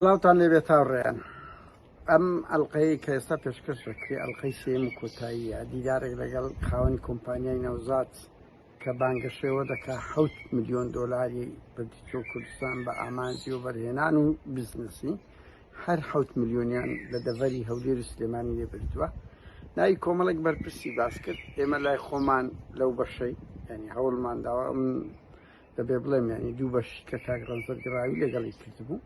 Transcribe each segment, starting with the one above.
وڵاتان لێبێت هاوڕێیان ئەم ئەڵلقەیە کە ئێستا پێشکەشەکری ئەڵلقەی سێم و کۆتاییە دیدارێک لەگەڵ خاوەنی کۆمپانیای نەوزات کە بانگەشەوە دەکا 7 ملیۆن دۆلاری بەرتیچۆ کوردستان بە ئامانزی و بەرهێنان و بیزنسی هەر 7 ملیۆنیان لە دەڤەری هەولێر و سلێمانی لێبردووە ناوی کۆمەڵێک بەرپرسی باس کرد ئێمە لای خۆمان لەو بەشەی ینی هەوڵمان داوە دەبێ بڵێم ینی دوو بەشی کە کاک ڕەنزەرگراوی لەگەڵی کردبوو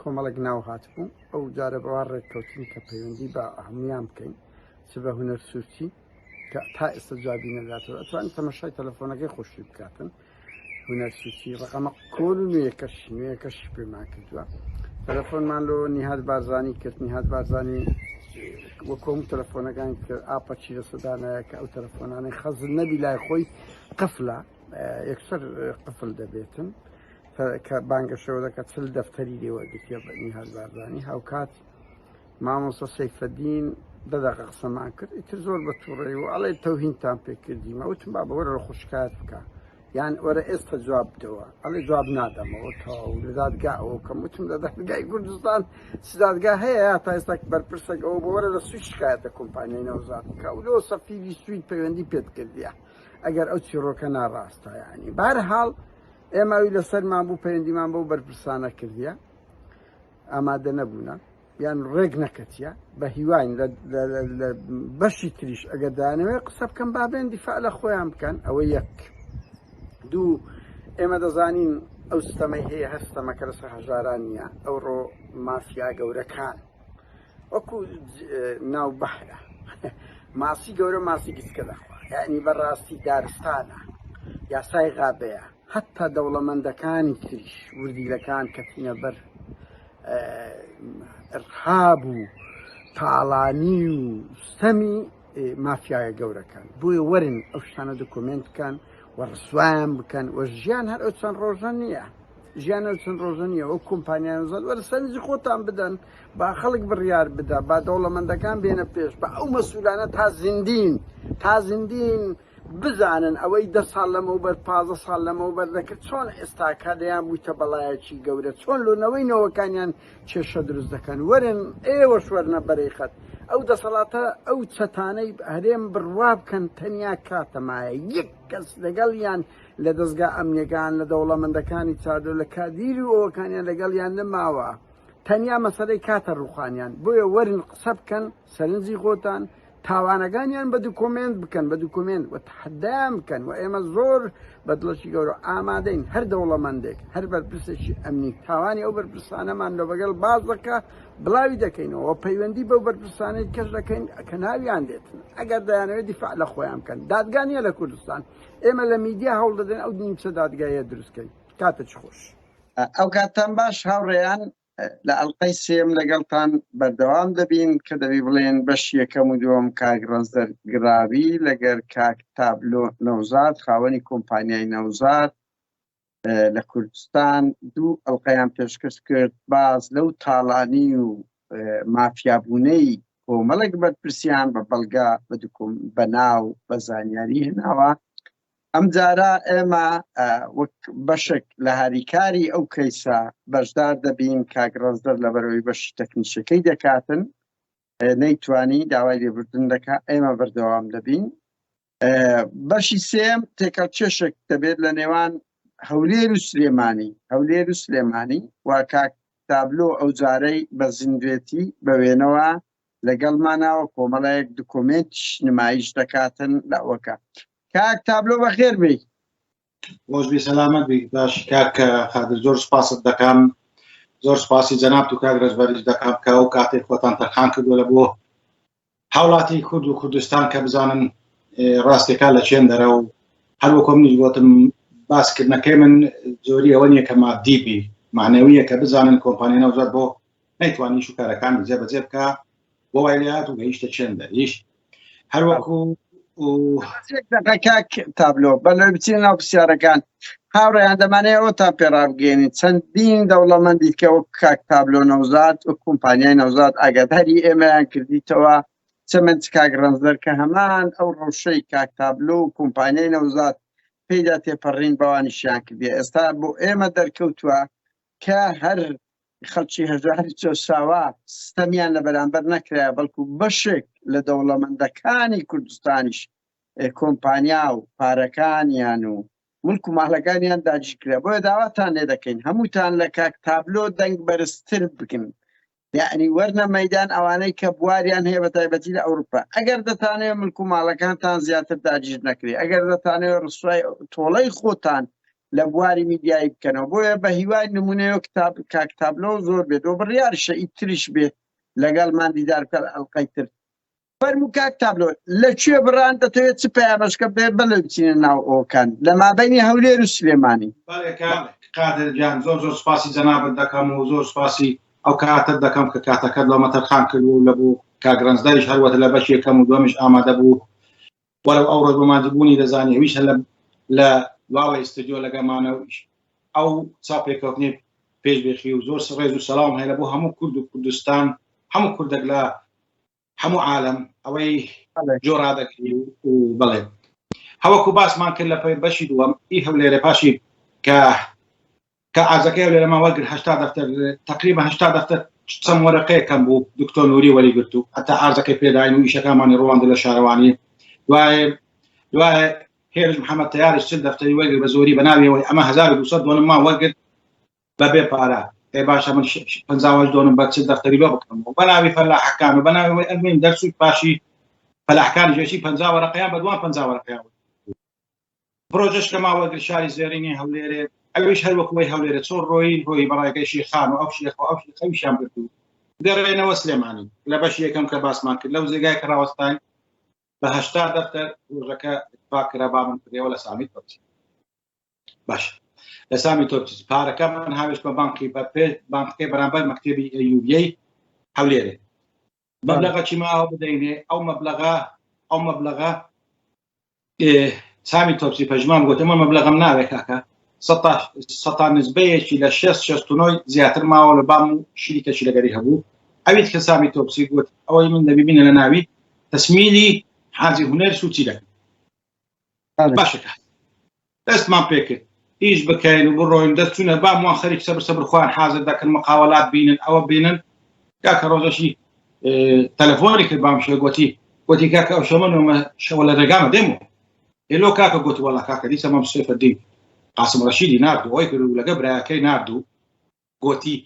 کۆمەڵێک ناو هاتبوو ئەو جارە بەوا ڕێککەوتین کە پەیوەندی بە هەمویان بکەین چ بە هونەر سوورچی کە تا ئێستا جوابی نەداتەوە ئەتوانین تەمەشای تەلەفۆنەکەی خۆشی بکاتن هونەر سوورچی ڕقەمە کۆل و نوێیەکەشی پێمان کردووە تەلەفۆنمان لۆ نیهاد بارزانی کرد نیهاد بارزانی وەکۆم تەلەفۆنەکان کرد ئاپە چیرە سەدانایە کە ئەو تەلەفۆنانەی خەزر نەبی لای خۆی قفلە یەکسەر قفل دەبێتن کە بانگەشەوە دەکات چل دەفتەری لێوەگرتیە بە نیهاد بارزانی هاوکات مامۆستا سەیفەدین دەدەقە قسەمان کرد ئیتر زۆر بە تووڕێ و ئەڵێ تەوهینتان پێکردیمە وتم با بەوەرە لە خوشکات بکە یان وەرە ئێستا جواب بدەوە ئەڵێ جواب نادەمەوە تاو لە دادگاەوە کەم وتم لە دادگای کوردستان دادگا هەیە یا تا ئێستا بەرپرسێک ئەوە بۆوەرە لە سوی شکایەتە کۆمپانیای نەوزات بکە و لەوە سەفیری سوید پەیوەندی پێت کردیە ئەگەر ئەو چیرۆکە ناڕاستە یانی بەهەرحاڵ ئێماوی لەسەرمان بوو پەیوەندیمان بەو بەرپرسانە کردیە ئامادە نەبوونە یان ڕێک نەکەتیە بە هیواین لە بەشی تریش ئەگەر دانەوێت قسە بکەم بابێن دیفاع لە خۆیان بکەن ئەوە یەک دوو ئێمە دەزانین ئەو ستەمەی هەیە هەستەمەکە لەسەر هەژاران نییە ئەوڕۆ مافیا گەورەکان وەکو ناو بەحرە ماسی گەورە ماسی گچکە دەخوا یعنی بەڕاستی دارستانە یاسای غابەیە حتا دەوڵەمەندەکانی تریش وردیلەکان کەتینە بەر ئەرهاب و تاڵانی و ستەمی مافیایە گەورەکان بۆیە وەرن ئەو شتانە دۆکۆمنتکان وەڕسویان بکەن وە ژیان هەر ئەو چەند ڕۆژە نییە ژیان ئەو چەند ڕۆژە نییە ئەو کۆمپانیان زۆر وەرە سەرنجی خۆتان بدەن با خەڵک بڕیار بدە با دەوڵەمەندەکان بێنە پێش بە ئەو مەسئولانە تا زیندین بزانن ئەوەی 10 ساڵ لەمەوبەر 15 ساڵ لەمەوبەر دەکرد چۆن ئێستا کادەیان بوویتە بەڵایەکی گەورە چۆن لۆنەوەی نەوەکانیان کێشە دروست دەکەن وەرن ئێوەش وەرنە بەرەیخەت ئەو دەسەڵاتە ئەو چەتانەی هەرێم بڕوا بکەن تەنیا کاتەمایە یەک کەس لەگەڵیان لە دەستگا ئەمنیەکان لە دەوڵەمەندەکانی چادۆ لە کادیری و ئەوەکانیان لەگەڵیان نەماوە تەنیا مەسەلەی کاتە ڕوخانیان بۆیە وەرن قسە بکەن سەرنجی خۆتان تاوانەکانیان بە دوکۆمنت بکەن بە دوکۆمنت و تحدایان بکەن و ئێمە زۆر بە دڵەشی گەورە ئامادەین هەر دەوڵەمەندێک هەر بەرپرسێکی ئەمنی تاوانی ئەو بەرپرسانەمان لە بەگەڵ باز دەکە بڵاوی دەکەینەوە پەیوەندی بەو بەرپرسانەی کەس دەکەین کە ناویان دێتن ئەگەر دەیانەوێت دیفاع لە خۆیان بکەن دادگانیە لە کوردستان ئێمە لە میدیا هەوڵ دەدەین ئەو نیمچە دادگایە دروستکەین کاتە چ خۆش ئەو کاتان باش هاوڕێیان لە ئەڵلقەی سێم لەگەڵتان بەردەوام دەبین کە دەبی بڵێن بەش یەکەم و دووەم کاک ڕەنزەرگراوی لەگەر کاک تابلۆ نەوزات خاوەنی کۆمپانیای نەوزات لە کوردستان دوو ئەڵلقەیان پێشکەش کرد باز لەو تاڵانی و مافیابوونەی کۆمەڵێک بەرپرسیان بە بەڵگا بە ناو بە زانیاری هێناوە ئەم جارە ئێمە وەک بەشێک لە هاریکاری ئەو کەیسە بەشدار دەبین کاک ڕەنزەر لەبەرەوەی بەشی تەکنیشەکەی دەکاتن نەیتوانی داوای لێبوردن دەکا ئێمە بەردەوام دەبین بەشی سێم تێکەڵکێشێک دەبێت لە نێوان هەولێر و سلێمانی و کاک تابلۆ ئەو جارەی بە زیندوێتی بە وێنەوە لەگەڵمانەوە کۆمەڵەیەک دوکۆمنتیش نمایش دەکاتن لە ئەوەکە کاک تابلۆ بەخێر بی خۆشبی سەلامەت بی باش کاک خادر زۆر سپاست دەکەم زۆر سپاسی جەناب و کاک ڕەشبەریش دەکەم کە ئەو کاتێک خۆتان تەرخان کردووە لە بۆ هاوڵاتی کورد و کوردستان کە بزانن ڕاستیەکان لە چێن دەرە و هەروەکو منیش گوتم باسکردنەکەی من زۆری ئەوە نییە کە مادی بی معنەویە کە بزانن کۆمپانیای نەوزات بۆ نەیتوانی شوکارەکانی جێبەجێ بکە بۆ وای لێ هات و گەیشتە چێن دەریش هەروەکو کاک تابلۆ بەلەوەی بچین ناو پرسیارەکان هاوڕێیان دەمانەیە ئەوتان پێڕابگەێنین چەندین دەوڵەمەندی کە وەک کاک تابلۆ نەوزات و کۆمپانیای نەوزات ئاگاداری ئێمەیان کردیتەوە چەمەند کاک ڕەنزەر کە هەمان ئەو ڕەوشەی کاک تابلۆ و کۆمپانیای نەوزات پێیدا تێپەڕین بەوانیشیان کردی ئێستا بۆ ئێمە دەرکەوتووە کە هەر خەڵکی هەژاری چۆساوا سیستەمیان لە بەرامبەر نەکرا بەڵکو بەشێک لە دەوڵەمەندەکانی کوردستانیش کۆمپانیا و پارەکانیان و ملک و ماڵەکانیان داگیرکرا. بۆیە داواتان لێ دەکەین هەمووتان لە کاک تابلۆ دەنگ بەرزتر بکەن، یعنی وەرنە مەیدان ئەوانەی کە بواریان هەیە بە تایبەتی لە ئەوروپا. ئەگەر دەتانەوێت ملک و ماڵەکانتان زیاتر داگیر نەکرێ، ئەگەر دەتانەوێت ڕسوای تۆڵەی خۆتان لە بواری میدیایی بکەنەوە. بۆیە بە هیوای نمونەیە کاک تابلۆ زۆر بێت و بڕیاریشە ئیتریش بێت لەگەڵمان دیدار بکە ئەڵقەی تر. فەرموو کاک تابلۆ لەکوێ بڕان دەتەوێت چ پەیامەشکە بێ بەڵێ بچینە ناو ئەوکان لە مابەینی هەولێر و سلێمانی؟ قادرجان زۆر سپاسی جەنابەت دەکەم و زۆر سپاسی ئەو کاتت دەکەم کە کاتەکەت لە مەتەرخان کرد و لە بوو کاگرانزداریش هەروەتە لە بەش یەکەم و دووەمیش ئامادە بوو وەرەو ئەو ڕۆژ بەمادەبوونی دەزانی هەویش لە واوە ئستودیۆ لەگەمانەوەیش ئەو چاپێکەوتنی پێشبێخی و زۆر ڕێز و سەڵام هەیە لە بۆ هەموو کورد و کوردستان هەموو کوردێک لە هەموو عالم ئەوەی جۆرا دەکری و بڵێ هەوەکو باسمان کرد لە بەشی دووەم ئی هەولێرە پاشی کە ئازەکەی هەولێرەما وەرگرت 80 دەفتەر تقریبا 80 دەفتەر چەند وەرەقەیەکەم بوو دکتۆر نووری وەلیگرت و هەتا ئازەکەی پێداین و ئیشەکانمانی ڕۆاندە لە شارەوانی دوایە هێرش محەممەد تیاریش چل دەفتەری وەرگرت بە زۆری بەناویەوەی ئەمە 1200 دۆنم ما وەرگرت بەبێ پارە باشە من 50 دۆنم بە چل دەفتەری بە بکەم و بەناوی فەلاحەکان و بەناوی ئەلمین دەرس و پاشی فەلاحەکانی ژێشی 50 وەرەقەیان بە دوان 50 وەرەقەیان پرۆژەش کە ما وەرگرت شاری زێرینی هەولێرە ئەویش هەروەکوی هەولێرە چۆن ڕۆی هۆی بەڕایگەی شیخان و ئەو شێخ و ئەو شێخەویشیان برد و دەڕێنەوە سلێمانی لە بەشی یەکەم کە باسمان کرد لەو جێگای کە ڕاوەستان بە 80 دەفتەر ڕۆژەکە اتفاقکرا بامن کردەوە لە سامی تۆپچی باش لە سامی تۆپچی پارەکە من هاوێش بە بانکەکەی بەرامبەر مەکتێبی ئەیوبیەی هەولێرە مەبلەغەکی ماوە بدەینێ ئەو مەبلەغە سامی تۆپچی پەژمان گوت ئەمە مەبلەغەم ناوێت کاکە سەتا نسبەیەکی لە 6 زیاتر ماوە لە بام و شیریکەشی لەگەری هەبوو ئەویت کە سامی تۆپچی گوت ئەوەی من دەبینە لە ناوی تەسمیلی حاجی هونەر سوچی دەکەن باشەکە دەستمان پێکرد هیچ بکەین و بڕۆین دەستچوونە باموان خەریک سەبر خوان حاضر دەکەن مقاوەلات بینن ئەوە بینن کاکە ڕۆژەشی تەلەفۆنی کرد بام شێ گوتی کاکە ئەو شەمەنەوە شەوە لە ڕێگامە دێمەوە ئێلۆ کاکە گوتی وەڵا کاکە دیسە مەم سێفە دین قاسم ڕەشیدی ناردوو ئەوی کرد و لەگە برایەکەی ناردوو گوتی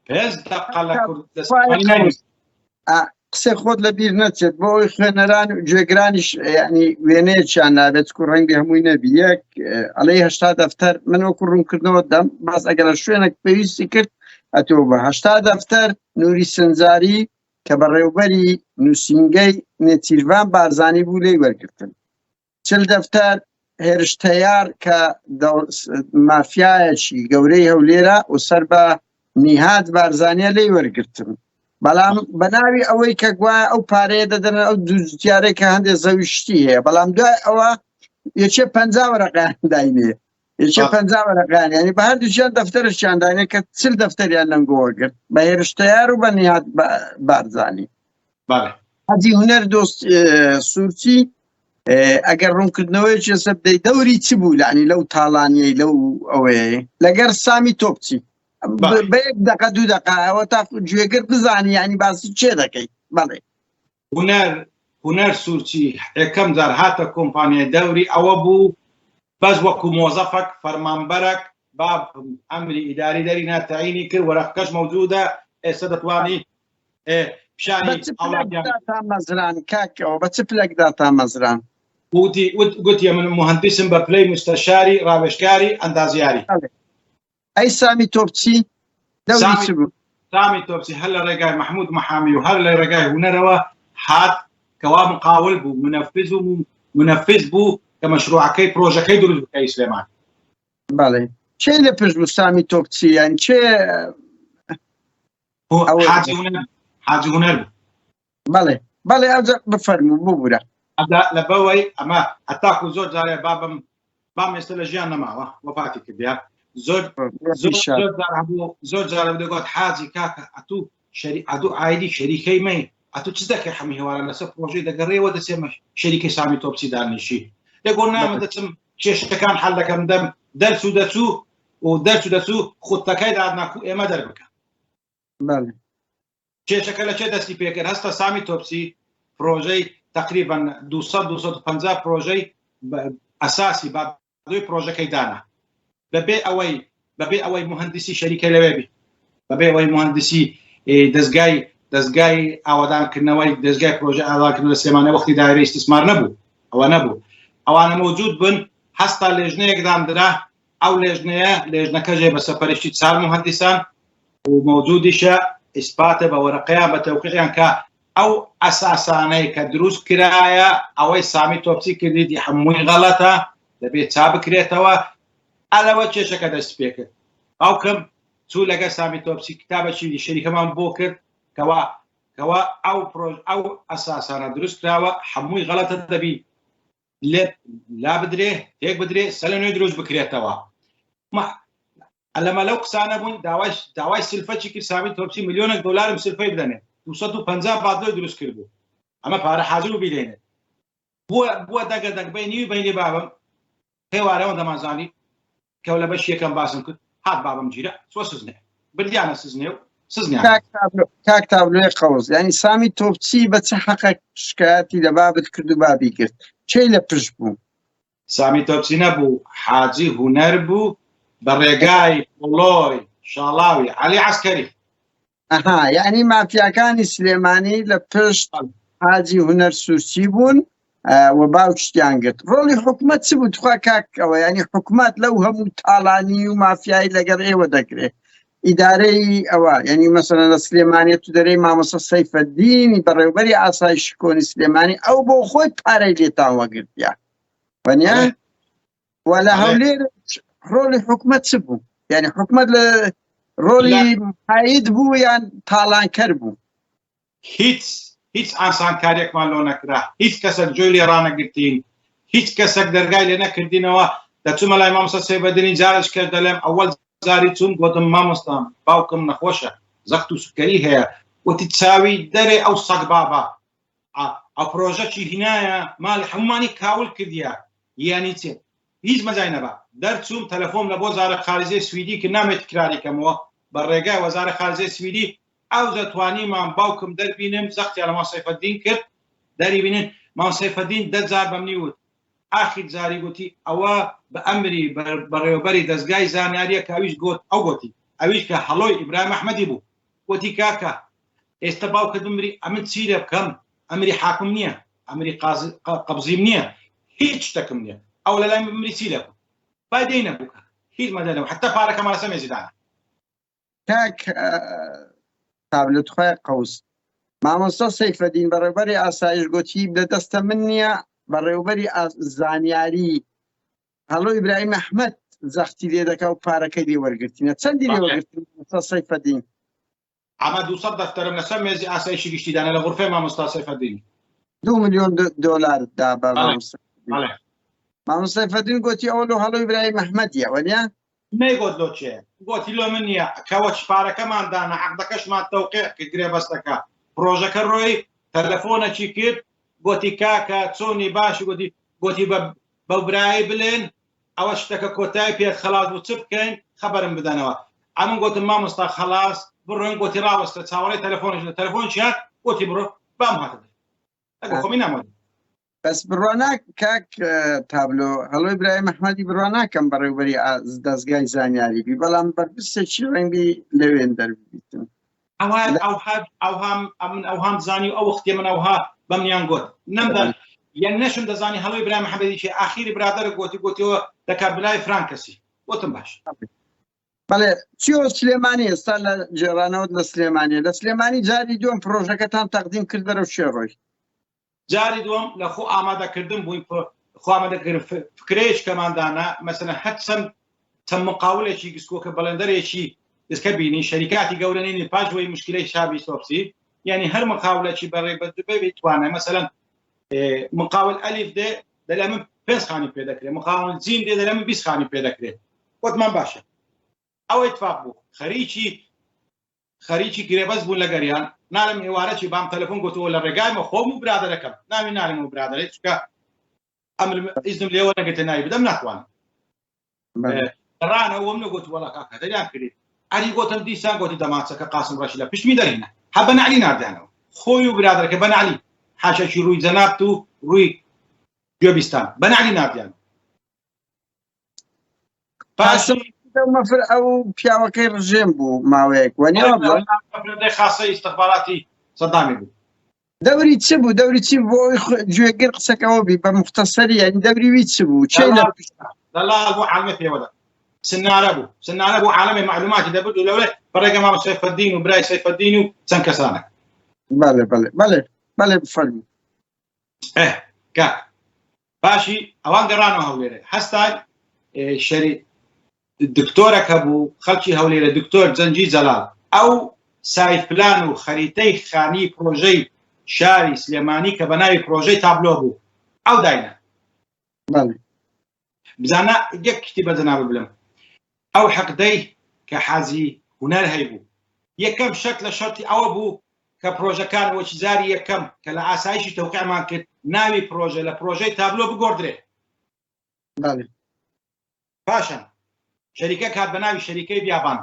5 دقە لە کوردستان قسە خۆت لە بیر نەچێت بۆ ئەوی خوێنەران و گوێگرانیش ینی وێنەیەکیان نابێت و ڕەنگی هەمووی نەبی یەک ئەڵەی 80 دەفتەر من وەکو ڕوونکردنەوە دەم باس ئەگەر شوێنێک پێویستی کرد ئەتۆ بە 80 دەفتەر نووری سنجاری کە بەڕێوبەری نووسینگەی نێچیروان بارزانی بوو لێی وەرگرتن 40 دەفتەر هێرشتەیار کە مافیایەکی گەورەی هەولێرە و سەر بە نیهاد بارزانیە لێی وەرگرتن بەڵام بەناوی ئەوەی کە گوایە ئەو پارەیە دەدەن ئەو دووجارێک کە هەندێک زەویشتی هەیە بەڵام دوای ئەوە یەکێ 50 وەرەقەیان داینێ یەکێ 50 وەرەقەیان ینی بە هەردووچیان دەفتەرشیان داینێ کە 40 دەفتەریان لەنگۆوەگرت بە هێرشتەیار و بە نیهاد بارزانی حاجی هونەر دۆست سوورچی ئەگەر ڕوونکردنەوەیکی سەر بدەی دەوری چ بوو لعنی لەو تاڵانیەی لەو ئەوەیە لەگەر سامی تۆپچی بە 1 دقە 2 دقە ئەوە تا گوێگر بزانی ینی باسی چێ دەکەیت بەڵێ هونەر سوورچی یەکەم جار هاتە کۆمپانیای دەوری ئەوە بوو بەس وەکو مۆزەفەک فەرمانبەرێک با ئەمری ئیداری دەری ناتەعینی کرد وەرەقەکەش مەوجودە ئێستا دەتوانی پیشانی مەزران کاکەوە بە چ پلەکدا تا مەزران گوتی من مهندسم بە پلەی مستەشاری ڕاوێژکاری ئەندازیاری ئەی سامی تۆپچی دەوری چ بوو سامی تۆپچی هەر لە ڕێگای محمود محامی و هەر لە ڕێگای هونەرەوە هات کەوا مقاول بوو منەفذ بوو کە مەشروعەکەی پرۆژەکەی دروست بکەی سلێمان بەڵێ چێ لە پشت بوو سامی تۆپچی یان چێ حاجی هونەر بوو بەڵێ ئەو بفەرموو ببوورە لە بەوەی ئەمە هەتاکو زۆر جارێ بام ئێستا لە ژیان نەماوە وەفاتی کردیا زۆر جارە دەگوت حاجی کاکە ئەتوو ئایدی شەریکەی مەی ئەتوو چ دەکەی هەمی هێوارە لەسەر پرۆژەی دەگەڕێەوە دەچێمە شەریکەی سامی تۆپچی دانیشی دەگۆ نامە دەچم کێشەکان حەل دەکەم دەم دەرچوو و دەرچوو خوتەکەی دادناکو ئێمە دەربکە بله کێشەکە لە چێ دەستی پێکرد هەستە سامی تۆپسی پرۆژەی تقریبا 200 پرۆژەی ئەساسی بادوی پرۆژەکەی دانا بەبێ ئەوەی مهندسی شەریکە لەوێ بی بەبێ ئەوەی مهندسی دەستگای ئاوادانکردنەوەی دەستگای پرۆژە ئاوادانکردن لە سلێمانە وەختی دایرە ئیستیسمار نەبوو ئەوە نەبوو ئەوانە موجود بن هەستا لێژنەیەک دامدرا ئەو لێژنەکە ژێ بە سەپەرشتی 4 مهندسان و موجودیشە ئیسپاتە بە وەرەقەیان بە تەوقیعیان کە ئەو ئەساسانەی کە دروست کرایە ئەوەی سامی تۆپسی کردیدی هەمووی غەڵەتە دەبێت چا بکرێتەوە ئەلەوە کێشەکە دەست پێ کرد باوکم چوو لەگە سامی تۆپسی کتابەکی شەریکەمان بۆ کرد کەوا ئەو ئەساسانە دروست کراوە هەمووی غەڵەتە دەبی لا بدرێ تێک بدرێ سەر لە نوێ دروست بکرێتەوە ئەلەمە لەو قسانە بوون داوای سلفەتی کرد سامی تۆپسی ملیۆنێک دۆلارم سلفەی بدەنێت 250 بادلۆی دروست کرد بوو ئەمە پارە حاضر و بیلێنێت بووە دەگەدەک بینی و بینی بابم هێوارەوە دەمازانی کەو لە بەش یەکەم باسم کرد هات بابم گیرە سوە سزنێ بردیانە سزنێ و سزنیان کاک تابلۆی قەوز ینی سامی تۆپچی بە چه حەقێک شکایەتی لە بابت کرد و بابی کرد چی لە پشت بوو سامی تۆپچی نەبوو حاجی هونەر بوو بە ڕێگای وڵۆی شاڵاوی عەلی عەسکەری ئەها یعنی مافیاکانی سلێمانی لە پشت حاجی هونەر سوورچی بوون و باوشتیان گرت ڕۆڵی حکومەت چ بوو توخوا کاکەوە ینی حکومەت لەو هەموو تاڵانی و مافیایی لەگەڵ ئێوە دەگرێت ئیدارەی ئەوە ینی مەسەلەن لە سلێمانیە تو دەرەی مامۆستا سەیفەدینی بەڕێوەبەری ئاسایشی کۆنی سلێمانی ئەو بۆ خۆی پارەی لێتان وەگرتیا وەنیا وە لە هەولێر ڕۆڵی حکومەت چ بوو ینی حکومەت لە ڕۆلی محاید بوو یان تاڵانکەر بوو هیچ ئاسانکاریەکمان لۆ نەکرا هیچ کەسێک جۆی لێ ڕانەگرتین هیچ کەسێک دەرگای لێ نەکردینەوە دەچوومە لای مامۆستا سەیفەدینی جارش کرد دەڵێم ئەوەل زاری چوون گوتم مامۆستا باوکم نەخۆشە زەخت و سوکەری هەیە وتی چاوی دەرێ ئەو سەگ بابا ئەو پرۆژەکی هینایە ماڵ هەمومانی کاول کردیە یانی چێ هیچ مەجای نەبا دەرچووم تەلەفۆن لە بۆ وەزارە خارجەی سویدی کە نامێت تکراریکەمەوە بە ڕێگای وەزارە خارجەی سویدی ئەو دەتوانیمان باوکم دەربینم زەختیا لە مام سەیفەدین کرد دەری بینن مام سەیفەدین 10 جار بەمنی وت ئاخر جاری گوتی ئەوە بە ئەمری بەڕێوەبەری دەستگای زانیاریە کە ئەویش گوت ئەو گوتی ئەویش کە هەڵۆی ئیبراهیم ئەحمەدی بوو گوتی کاکە ئێستا باوکە بمری ئەمن چیرە بکەم ئەمری حاکم نییە ئەمری قەبزیم نییە هیچ شتێکم نییە ئەو لە لای بمری چیرە بوو فایدەی نەبووکە هیچ مەدەنەوە حتا پارەکەمان لەسەر مێزیدانە کاک تابلت خۆی قەوس مامۆستا سەیفەدین بەڕێوەبەری ئاسایش گوتی لە دەستە من نییە بەڕێوەبەری زانیاری هەڵۆ ئیبراهیم ئەحمەد زەختی لێ دەکا و پارەکەی لێ وەرگرتینە چەندی لێ وەرگرتین مامۆستا سەیفەدین ئەمە 200 دەفتەرم لەسەر مێزی ئاسایشی گشتیدانە لە غورفەی مامۆستا سەیفەدین 2 ملیۆن دۆلار دا بە مامۆستا سەیفەدین گوتی ئەوە لۆ هەڵۆ ئیبراهیم ئەحمەدیە وەنیا نەیگوت لۆ چێ گوتی لۆ من نییە کەوە پارەکەمان دانا عەقدەکەشمان تەوقیع کرد گرێ بەستەکە پرۆژەکە ڕۆی تەلەفۆنەکی کرد گوتی کاکە چۆنی باش گوتی بەو برایی بلێن ئەوە شتەکە کۆتایی پێت خەلاص بوو چ بکەین خەبەرم بدەنەوە ئەمن گوتم مامۆستا خەلاص بڕۆین گوتی ڕاوەستە چاوەڕێی تەلەفۆنش لە تەلەفۆن چیات گوتی بڕۆ بام هاتە ئەگە خۆمی نامۆنی بەس بڕۆنا کاک تابلۆ هەڵۆ ئیبراهیم ئەحمەدی بڕوا ناکەم بەڕێوەبەری دەستگای زانیاری بی بەڵام بەرپرسێکی ڕەنگی لەوێن دەربیتن ئەوهام زانی و ئەو وەختی من ئەوها بەمنیان گوت نەمدەن یان نەشم دەزانی هەڵۆ ئیبراهیم ئەحمەدی چێ ئاخیری برادەرە گوتیەوە دەکات بلای فرانکەسی گوتم باش بەڵێ چیۆ سلێمانی ئێستا لە جێڕانەوە لە سلێمانی لە سلێمانی جاری دوم پرۆژەکەتان تەقدیم کرد بەرەو شێڕۆی جاری دوم لە خۆ ئامادەکردن بووین خۆ ئامادەکردن فکرەیەک کەماندانە مەسەلەن هەر چەند مقاولێکی گسکۆکە بەڵێندەرێکی دەستکە بینی شەریکاتی گەورەنینی پاشەوەی مشکلەی شابی تۆپسی یعنی هەر مقاولێکی بەڕێ بەدوبێ بتوانێت مەسەلەن مقاول ئەلیف دێ دەلا من 5 خانی پێ دەکرێت مقاول جیم دێ دەلا من 20 خانی پێ دەکرێت وتمان باشە ئەوەی اتفاق بوو خەریکی گرێبەست بوون لە گەریان نالم هێوارەی بام تەلەفۆن گوتەوە لە ڕێگایمە خۆم و برادەرەکەم ناوی نالم و برادەرێت چکە ئەمر ئیزنم لێوە نەگەتە ناوی بدەم ناتوانم ڕانەوەم نەگوت وەڵا کاکە دەریان کردیت علی گوتم دیسان گوتی دەماچەکە قاسم ڕەشی لە پشتمی دەرهێنا هە بەنعلی ناردیانەوە خۆی و برادرەکە بەنعلی حاشەکی ڕووی جەنابت و ڕووی گوێبیستان بەنعلی ناردیان ئەو پیاوەکەی ڕژێم بوو ماوەیەک وەنیێ خاصەی استخباراتی سەدامی بوو دەوری چ بوو دەوری چی بۆ گوێگر قسەکەەوە بی بە مختصری ینی دەوری وی چ بوو چ دەڵال بۆ عالمە پێوەدا سنارە بوو عالمی معلوماتی دەبێت و لەوێ بەڕێگە مام سەیفەدین و برای سەیفەدین و چەند کەسانە بەڵێ بفەرمی کاک باشی ئەوان گەڕانەوە هەولێرە هەستای شەری دکتۆرەکە بوو خەڵکی هەولێرە دکتۆر جەنجی جەلال ئەو سایفپلان و خەریتەی خانی پرۆژەی شاری سلێمانی کە بە ناوی پرۆژەی تابلۆ بوو ئەو داینە بزانە یەک کتی بەجەناب بڵم ئەو حەقدەی کە حازی هونەر هەیبوو یەکەم شەرت لە شەرتی ئەوە بوو کە پرۆژەکان وەکی جاری یەکەم کە لە ئاسایشی تەوقیعمان کرد ناوی پرۆژە لە پرۆژەی تابلۆ بگۆڕدرێ پاشان شەریکە کات بە ناوی شەریکەی بیابان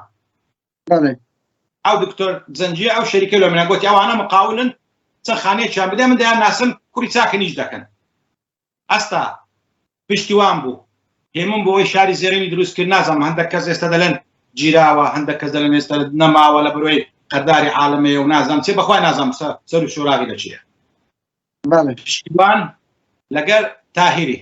ئەو دکتۆر جەنجی ئەو شەریکە لە منە گوتی ئەوانە مقاولن چەند خانەیەکیان بدە من دەیان ناسن کوڕی چاکە نیش دەکەن ئەستا پشتیوان بوو هێمن بۆ ئەوەی شاری زێرینی دروستکرد نازانم هەندێک کەس ئێستا دەڵێن گیراوە هەندێک کەس دەڵێن ئێستا نەماوە لە بەرۆی قەرداری عالەمەیە و نازانم چێ بەخوای نازانم سەر و شۆراغی لە چییە پشتیوان لەگەر تاهیری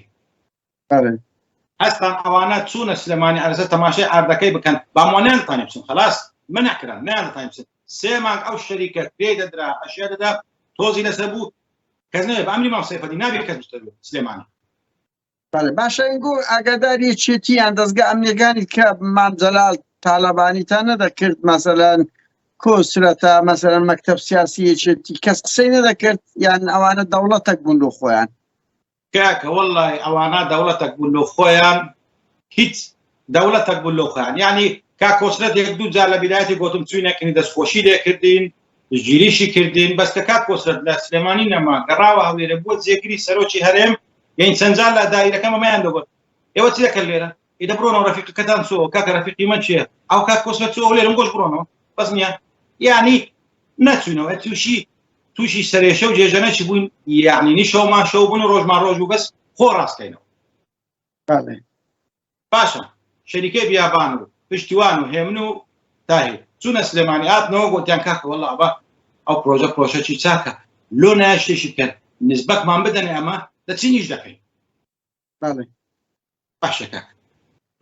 هەستان ئەوانە چوونە سلێمانی عەرزە تەماشای ئاردەکەی بکەن باموانیان دەتانێ بچن خەلاص منعکران نیان دەتانێ بچن سێ مانگ ئەو شەریکە پێی دەدرا ئەشیا دەدا تۆزی لەسەر بوو کەس نەوێ بە ئەمری مام سەیفەدی نابێت کەس بچتە سلێمانی باشە ئینگۆ ئاگاداری چێتییان دەستگا ئەمنیەکانی کە مام جەلال تالەبانیتان نەدەکرد مەسەلەن کۆسرەتە مەسەلەن مەکتەب سیاسی چێتی کەس قسەی نەدەکرد یان ئەوانە دەوڵەتێک بوون لە خۆیان کاکە وەڵڵای ئەوانە دەوڵەتێک بوون لە خۆیان هیچ دەوڵەتێک بوون لە خۆیان یعنی کا کۆسرەت یەک دوو جار لە بیدایەتی گۆتم چووینەکردین دەستخۆشی لێکردین ژیریشی کردین بەس کە کات کۆسرەت لە سلێمانی نەما گەڕاوە هەولێرە بووە جێگیری سەرۆکی هەرێم یعنی چەند جار لە دایرەکەمە مەیان دەبێت ئێوە چی دەکەن لێرە ئیدە بڕۆنەوە ڕەفیقەکەتان چۆ کاکە ڕەفیقی من چییە ئەو کات کۆسرەت چۆ لێرم گۆش بڕۆنەوە بەس نییە یعنی نەچوونەوە تووشی سەرێشە و جێژەنەی بووین یعنی نیشەومان شەو بوون و ڕۆژمان ڕۆژ و بەس خۆ ڕاستکەینەوە باشە شەریکەی بیابان و پشتیوان و هێمن و تاهیر چوونە سلێمانی هاتنەوە گوتیان کاکە وەڵڵا بە ئەو پرۆژەکی چاکە لۆ نایە شتێکی بکەن نسبەتمان بدەنێ ئەمە دەچی نیش دەکەین باشە کاکە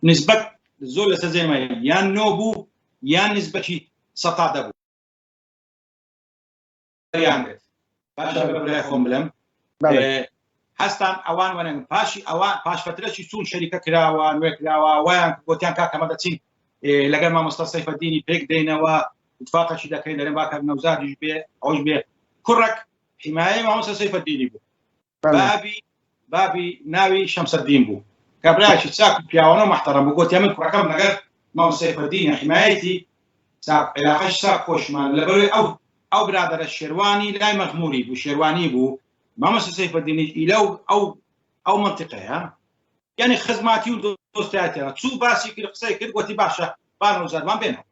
نسبەت زۆر لەسەر زێمە یان نۆ بوو یان نسبەتی سەتا دەبوو خۆم بڵێم هەستان ئەوان وەنێن پاشی ئەوان پاش فترەی چوون شەریکە کراوە نوێ کراوە وایان گوتیان کاکەمە دەچین لەگەر مامۆستا سەیفەدینی پێک دێنەوە اتفاقەشی دەکەین دەرێن باکە نەوزادیش بێ ئەوش بێ کوڕک حیمایەی مامۆستا سەیفەدینی بوو بابی ناوی شەمسەدین بوو کابرایکی چاک و پیاوانە محتەرەم بوو گوتیان من کوڕەکەم لەگەر مامۆستا سەیفەدینە حیمایەتی عێلاقەش چاک خۆشمان لەبەرەوەی ئەو برادرە شێروانی لای مەغموری بوو شێروانی بوو مامۆستا سەیفەدینی ئیلە ئەو منتیقەیە یعنی خزماتی و دۆستایەتیانە چوو باسی کرد قسەی کرد گوتی باشە بانەوزارمان بێنەوە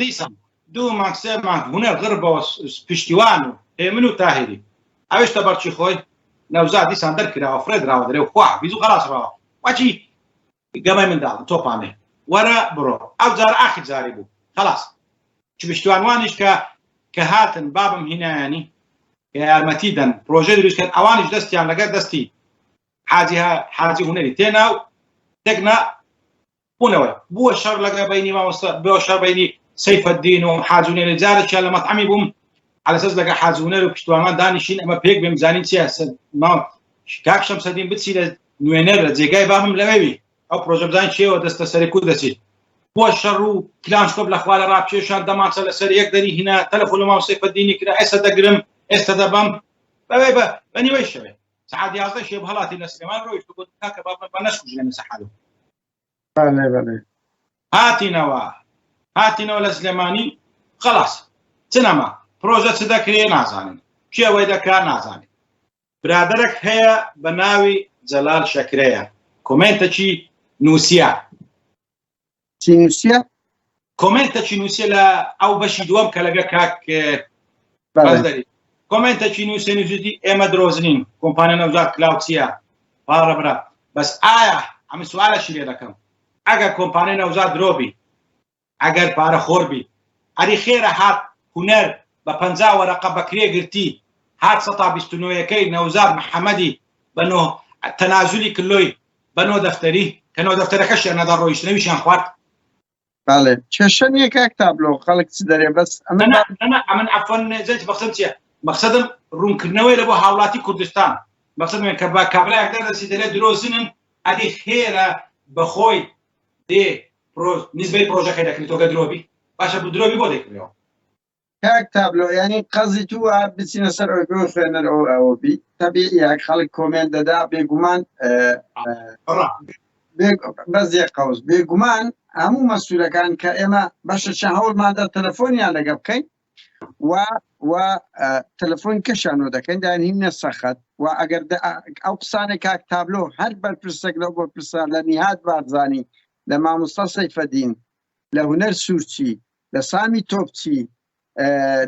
دیسان دوو مانگ سێ مانگ هونەر غڕ بە پشتیوان و هێمن و تاهیری ئەوێشتە بەرچی خۆی نەوزاد دیسان دەرکراوە فرێدراوە دەرێ و خوا بیز و خەڵاسڕەوە واچی گەمەی منداڵم تۆپانێ وەرە بڕۆ ئەو جار ئاخر جاری بوو خەلاص چ پشتیوانوانیش کە هاتن بابم هینایانی کە یارمەتی دەن پرۆژە دروستکەن ئەوانیش دەستیان لەگەر دەستی حاجی هونەری تێنا و تێکنا بوونەوەی بووە شەڕ لەگە بینی مامۆستا بۆ شەڕ بینی سەیفەدین و حاجی هونەری جارێکیان لە مەطعەمی بووم على اساس لەگە حاجی هونەر و پشتیوانمان دانیشین ئەمە پێک بێم زانین چیە کاک شەمسەدین بچی لە نوێنەر لە جێگای بابم لەوێوی ئەو پرۆژە بزانین چێوە دەستە سەرێک و دەچێت بۆ شەڕ و کلانشتۆپ لە خوارە ڕاپکێشان دەمانچە لەسەر یەک دەری هینا تەلەفۆن لە مام سەیفەدینی کرا ئێستا دەگرم ئێستا دەبەم بەوێ بە نیوەی شەوێ سعات 11 شێب هەڵاتی لە سلێمان ڕۆیشت گوت کاکە بابم بە نەشکوژ لە سەحالو هاتینەوە لە سلێمانی خەلاص چنەما پرۆژە چ دەکرێ نازانین کێوەی دەکا نازانین برادەرێک هەیە بە ناوی جەلال شەکرەیە کۆمنتێکی نووسیا چینوسیە کۆمنتێکی نووسێ لە ئەو بەشی دووەم کە لەگە کاک بەزدەری کۆمنتێکی نووسێ نووسیدی ئێمە درۆزنین کۆمپانیا نەوزاد کلااوچیە باڕەبرا بەس ئایا ئەمە سوالەشی لێ دەکەم ئەگەر کۆمپانیا نەوزاد درۆبی ئەگەر پارە خۆربی ئەری خێرە هات هونەر بە 50 وەرەقە بەکرێ گرتی هات 129ەکەی نەوزاد محەممەدی بەنۆ تەنازولی کلۆی بەنۆ دەفتەری کە نۆ دەفتەرەکەشیان نەدا ڕۆیشتنەویشیان خوارد بەڵێ کێشەنیە کاک تابلۆ خەڵک چ دەرێ بەس ئەمن عەفوان زەیت مەقسەدم چییە مەقسەدم ڕوونکردنەوەی لە بۆ هاوڵاتی کوردستان مەقسەدم کە بە کابرایەک دەرەسی دەرێ درۆزنن ئەدی خێرە بەخۆی دێ نسبەی پرۆژەکەی دەکردێتەوە کە درۆبی باشە بوو درۆبی بۆ دەکردەوە کاک تابلۆ ینی قەزی تو بچینە سەر ئەوی بۆ خوێنەرەوە ئەوە بی تەبیعی خەڵک کۆمێن دەدا بێگومان بەزیە قەوز بێگومان هەموو مەسوولەکان کە ئێمە بەشەشە هەوڵمادە تەلەفۆنیان لەگە بکەین و تەلەفۆن کەشانۆ دەکەین داهینە سەخت و ئەگەر ئەو قسانێک کاک تابلۆ هەر بەرپرسێک لەو بۆ پرسا لە نیهاد بارزانی لە مامۆستا سەیفەدین لە هونەر سوورچی لە سامی تۆپچی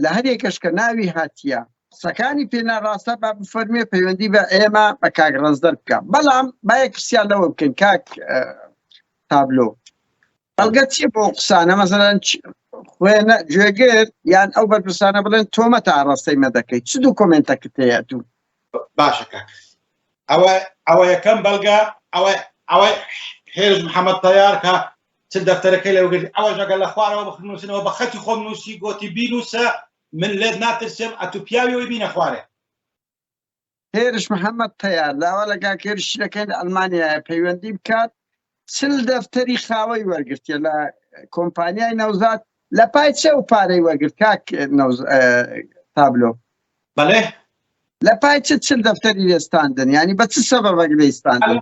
لە هەرێکەش کە ناوی هاتیە قسەکانی پێناڕاستە با بفەرمێ پەیوەندی بە ئێمە بە کاک ڕەزدەر بکە بەڵام باەک پرسیان لەوە بکەین کاک تابلۆ بەڵگە چیە بۆ قسانە مەسەلەن خوێنە گوێگر یان ئەو بەرپرسانە بڵێن تۆمە تا ڕاستەی مە دەکەیت چ دوو کۆمنتەکەت هەیە دوو باشە کاک ئەوە یەکەم بەڵگە ئەوەی هێرز محەممەد تەیار کە چ دەفتەرەکەی لەوگرت ئەوە ژەگەر لە خوارەوە بخنووسنەوە بە خەتی خۆم نووسی گۆتی بینوسە من لێت ناترسم ئەتو پیاویەوەی بینە خوارێ هێرش محەممەد تەیار لاوە لەگا کێرشیەکەی لە ئەلمانیایە پەیوەندی بکات چل دەفتەری خاوەی وەرگرتیە لە کۆمپانیای نەوزاد لە پای چە و پارەی وەرگرت کاک تابلۆ بەڵێ لە پای چل دەفتەری لێستاندن ینی بە چ سەبەبێک لێستاندن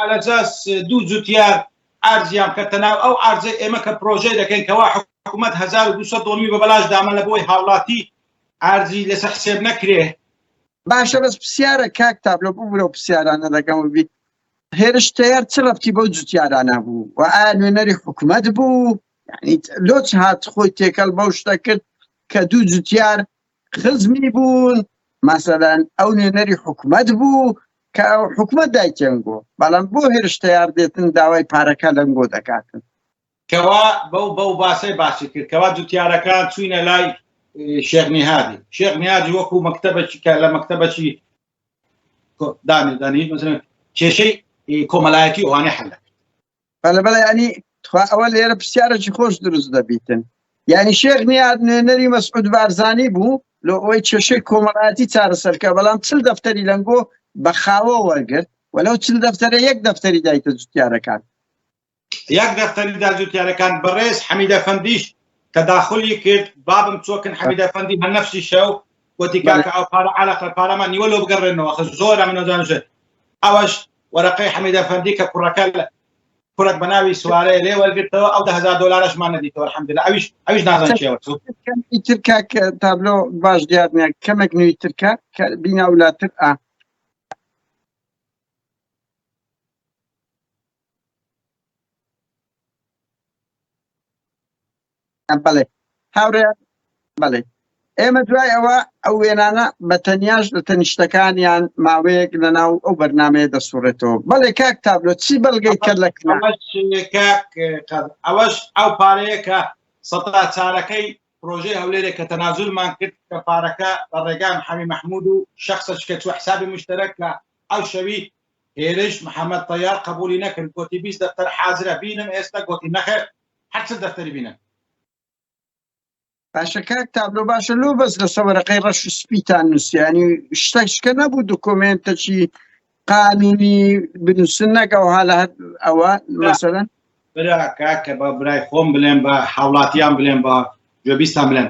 ئەلەجاس دوو جوتیار ئارزیان کە تەناو ئەو ئارزە ئێمە کە پرۆژەی دەکەین کەوا حکوومەت 1200 دۆمی بە بەلاش دامە لە بۆی هاوڵاتی ئارزی لەسەر حسێب نەکرێ باشە بەس پرسیارە کاک تابلۆ ببوورە و پرسیارانە دەکەم بی هێرش تەیار چ ڕەبتی بەو جوتیارانە بوو و ئایا نوێنەری حکوومەت بوو ینی لۆچ هات خۆی تێکەڵ بەو شتە کرد کە دوو جوتیار خزمی بوون مەسەلەن ئەو نوێنەری حکوومەت بوو کە حکوومەت دایکێنگۆ بەڵام بۆ هێرش تەیار دێتن داوای پارەکە لەنگۆ دەکاتن کەوا بەو باسەی باسی کرد کەوا جوتیارەکان چوینە لای شێخ نیهادی شێخ نیهادی وەکو مەکتەبێکی کە لە مەکتەبەکی دانی مثلا کێشەی کۆمەلایەتی ئەوانەی حەل بەڵێ بەڵێ ینی ئەوە لێرە پرسیارێکی خۆش دروست دەبیتن یعنی شێخ نیهاد نوێنەری مەسعود بارزانی بوو لە ئەوەی کێشەی کۆمەڵایەتی چارەسەرکە بەڵام چل دەفتەری لەنگۆ بە خاوە وەرگرت وەلەو چل دەفتەرە یەک دەفتەری دایتە جوتیارەکان یەک دەفتەری دا جوتیارەکان بەڕێز حەمیدە فەندیش تەداخلی کرد بابم چۆکن حەمیدە فەندی بە نەفسی شەو وتی کاکە ئەو پارە عەلەقە پارەمان نیوە لۆ بگەڕێنەوە خە زۆرە من نەزانوژێت ئەوەش وەرەقەی حەمیدە فەندی کە کوڕەک بە ناوی سوارەیە لێ وەرگرتەوە ئەو 10,000 دۆلارەشمان نەدیتەوە الحەمدوللا ئەویش نازان چێوە ئیتر کاک تابلۆ باش دیارنیە کەمێک نوێی ترکە کە بینا وڵاتر بەڵێ هاوڕێ بەڵێ ئێمە دوای ئەوە ئەو وێنانە بە تەنیاش لە تەنیشتەکانیان ماوەیەک لەناو ئەو بەرنامەیە دەسوڕێتەوە بەڵێ کاک تابلۆ چی بەڵگەی کرد لە ئەوەش ئەو پارەیە کە سەتا چارەکەی پرۆژەی هەولێرێک کە تەنازولمان کرد کە پارەکە بە ڕێگان حەمی مەحموود و شەخسەش کە چوە حسابی مشتەرەک کە ئەو شەوی هێرش محەممەد تەیار قبولی نەکرد گوتی 20 دەفتەر حازرە بینم ئێستا گوتی نەخێر هەر چ دەفتەری بینن باشە کاک تابلۆ باشە لۆ بەس لە سەوەرەقەی ڕەش و سپیتان نووسیانی شتێکشکە نەبوو دوکۆمنتەکی قانونی بنووسن نەگەوها لە ئەوە مەسەلەن برا کاکە بە برای خۆم بڵێن بە هاوڵاتیان بڵێن بە گوێبیستان بڵێن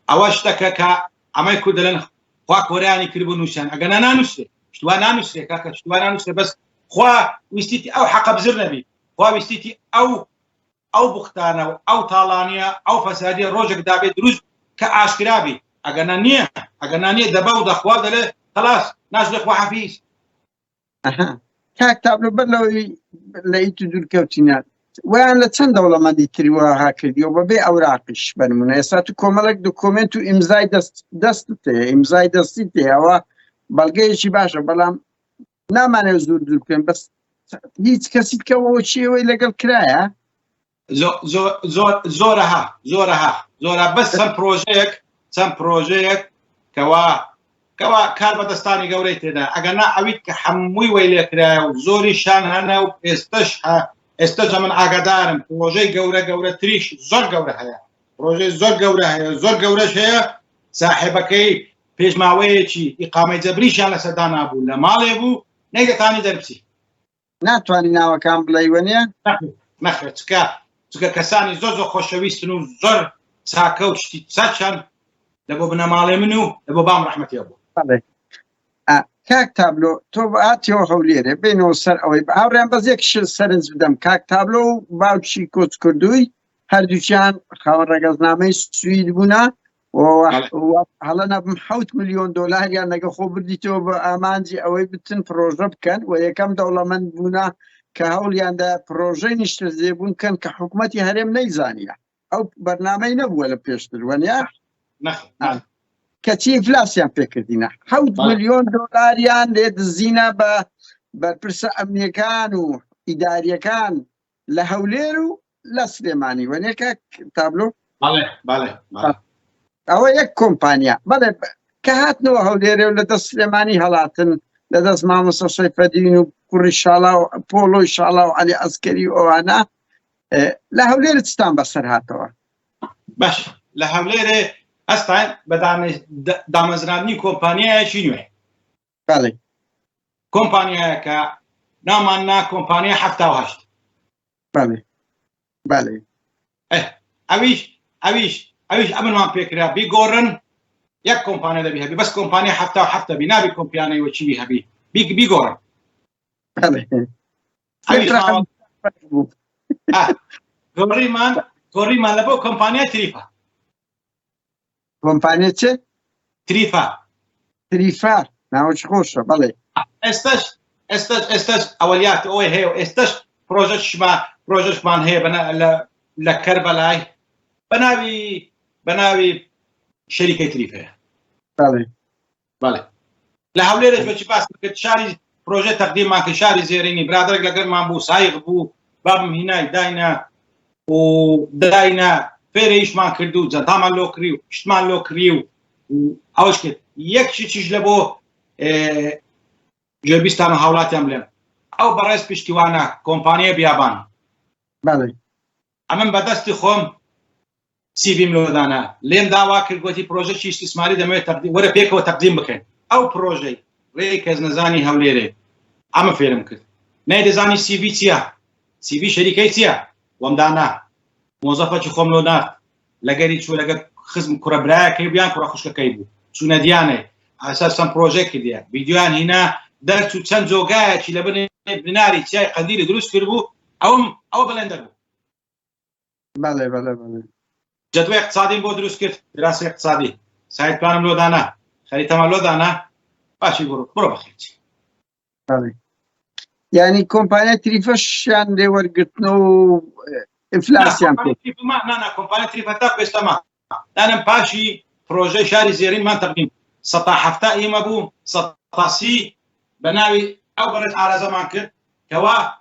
ئەوە شتەکە کە ئەمەی کو دەڵێن خوا کۆرەیانی کرد بۆ نووسیان ئەگەر نانووسێ شتوان نانووسێ کاکە شتوان نانووسێ بەس خوا ویستیتی ئەو حەقە بزر نەبی خوا ویستیتی ئەو بوختانە و ئەو تاڵانیە ئەو فەسادیە ڕۆژێک دابێت دروست کە ئاشکرابی ئەگەر نییە دەبا و دەخوا دەڵێ خلاص ناشڵێ خوا حەفیز کاک تابلۆ بەر لەوەی لە ئیت دوورکەوتینە ویان لە چەند دەوڵەمەندی تری وها کردیەوە بەبێ ئەوراقیش بنمونە ئێستا تو کۆمەڵک دکۆمنت و ئیمزای دەستت هەیە ئیمزای دەستی تێەوە بەڵگەیەکی باشە بەڵام نامانێ زۆر دوور بکەین بەس هیچ کەسی کەەوە چیەوەی لەگەڵ کرایە زۆرە بەس چەند پرۆژەیەک کەوا کار بەدەستانی گەورەی تێدا ئەگەنا ئەویت کە هەمووی وەی لێکرایە و زۆری شان هەنە و ئێستا من ئاگادارم پرۆژەی گەورە تریش زۆر گەورە هەیە پرۆژەی زۆر گەورە هەیە زۆر گەورەش هەیە ساحێبەکەی پێشماوەیەکی ئیقامەی جەبریشیان لەسەردا نابوو لە ماڵێ بوو نەیدەتانی دەربچی ناتوانانی ناوەکان بڵێ نیە نەخێت چکە کەسانی زۆر خۆشەویستن و زۆر چاکە و شتی چاچان لە بۆ بنەماڵێ من و لە بۆ بام ڕەحمەتیە بوو کاک تابلۆ تۆ هاتیەوە هەولێرە بینەوە سەر ئەوەی هاوڕیان بەس یەک سەرنج بدەم کاک تابلۆ و باوکی کۆچ کردووی هەردووچیان خاوەن ڕێگەزنامەی سوید بوونا هەڵە نەبم 7 ملیۆن دۆلاریان لەگە خۆ بردیتەوە بە ئامانجی ئەوەی بتن پرۆژە بکەن و یەکەم دەوڵەمەند بوونا کە هەوڵیاندا پرۆژەی نیشتە زێبوون کەن کە حکوومەتی هەرێم نەیزانیە ئەو بەرنامەی نەبووە لە پێشتر وەنیا کەچی ئینفلاسیان پێکردینە 7 ملیۆن دۆلاریان لێ دزینە بە بەرپرسە ئەمنیەکان و ئیداریەکان لە هەولێر و لە سلێمانی وەنێکە تابلۆ ئەوە یەک کۆمپانیا بەڵێ کە هاتنەوە هەولێرە و لە دەست سلێمانی هەڵاتن لە دەست مامۆستا سەیفەدین و کوڕی شاڵا و پۆلۆی شاڵا و عەلی ئەسکەری ئەوانە لە هەولێر چتان بەسەر هاتەوە باش لە هەولێرێ ئەستان بە دامەزراندنی کۆمپانیایەکی نوێ بەڵێ کۆمپانیایەکە ناماننا کۆمپانیا 78 بەڵێ بەڵێ ئەویش ئەمنمان پێکرا بیگۆڕن یەک کۆمپانیا دەبی هەبی بەس کۆمپانیا 77 بی نابی کۆمپانیای وەچوی هەبی بیگۆڕن گۆڕیمان لە بۆ کۆمپانیا تریفە کۆمپانیا چێ تریفە ناوەچ خۆشە بەڵێ ئێستش ئەوەلیات ئەوەی هەیە ئێستش پرۆژەشمان هەیە لە کەربەلای بەناوی شەریکەی تریفەیە بەڵێ لە هەولێرە بەچی باس کرد شاری پرۆژە تەقدیممان کرد شاری زێرینی برادێک لەگەڵمان بوو سایق بوو بابم هینای داینا فێرەیشمان کرد و جەنتامان لۆ کری و شتمان لۆ کری و ئەوش کرد یەکشی چیش لە بۆ گوێبیستان و هاوڵاتیان بڵێن ئەو بەڕێز پشتیوانە کۆمپانیای بیابان ئەمن بەدەستی خۆم سیڤیم لۆدانە لێم داوا کرد گوتی پرۆژەی استثماری دەمەوێت وەرە پێکەوە تەقدیم بکەین ئەو پرۆژەی ڕێی کەس نەزانی هەولێرێ ئەمە فێرم کرد نەیدەزانی سیڤی چییە سیڤی شەریکەی چییە وەمدانا مۆزەفەکی خۆم لۆ نات لەگەری چوو لەگە خزم کوڕەبرایەکەی بیان کوڕە خوشکەکەی بوو چوونە دیانێ ئاساسەم پرۆژەی کردیە ڤیدیۆیان هینا دەرچوو چەند جۆگایەکی لە بناری چای قەندیلی دروست کرد بوو ئەوە بەلەندەر بوو جدوى اقتصادي بو دروس كرت دراسه اقتصادي سعيد بلانم لو دانا خريطه لو دانا باشي برو بخير يعني كومبانيا تريفش عندي ورقتنو انفلاسيون نا كومبانيا تريفتا بيستما انا باشي بروجي شاري زيرين ما تقديم سطح حفتا ايما بو سطاسي بناوي او برد على زمان كر كوا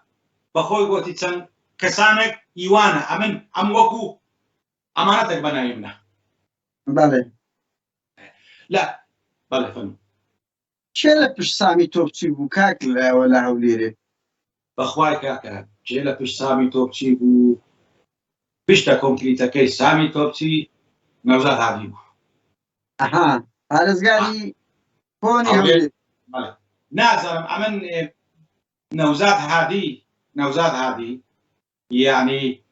بخوي قوتي تسن كسانك ايوانا امن ام وكو امانتك بنايمنا بله لا بله فهم چه پش سامی توپچی بو کاک ولا هوليره بخوای کاکا چه پش سامی توپچی بو پشتا کنکریتەکەی سامی توپچی نەوزاد هادی بوو ئەها پارێزگاری کۆنی هەولێر نازانم ئەمن نەوزاد هادی یعنی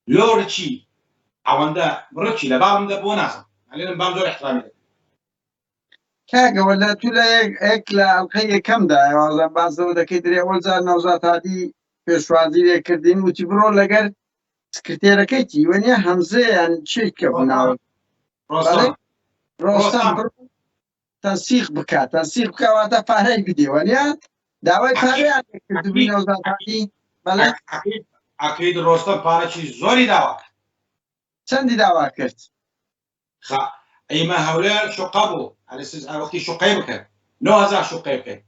لۆرچی ئەوەندە ڕچی لە باومدا بۆ نازم ئەلێنم بام زۆر احترامی دەکەم کاکە وەلا تو لە یەک لە ئەڵقەی یەکەمدا ئێوازە بازەوە دەکەی درێ ئەوەجار نەوزاد هادی پێشوازی لێکردین وتی بڕۆ لەگەر سکرتێرەکەیتی وەنیە هەمزەیان چی کەبووناوە ڕۆستەم تەنسیق بکات تەنسیق بکەواتە پارەی بدێ وەنیە داوای پارەیان کردبووی نەوزاد هادی بەڵێ ئەکەید ڕۆستەم پارەی زۆری داوا کرد چەندی داوا کرد ئەیمە هەولێر شوقە بوو وەختی شوقەی بکرد 9000 شوقەی بکەیت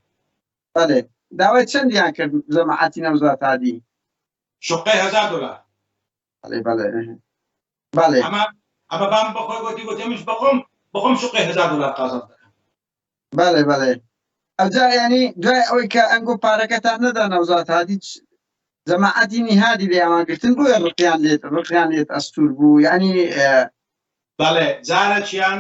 بەڵێ داوای چەندیان کرد جەماعەتی نەوزات عادی شوقەی $1000 بەڵێ بەڵێ بەڵێ ئەمە بام بەخۆی گوتی منش بخۆم شوقەی $1000 قازانج دەکەم بەڵێ بەڵێ ئەوجا ینی دوای ئەوەی کە ئەنگۆ پارەکەتان نەدا نەوزات هادی جەماعەتی نیهادی لێوانگرتن بۆیە ڕقیان لێت ئەستور بوو ینی بەڵێ جارێکیان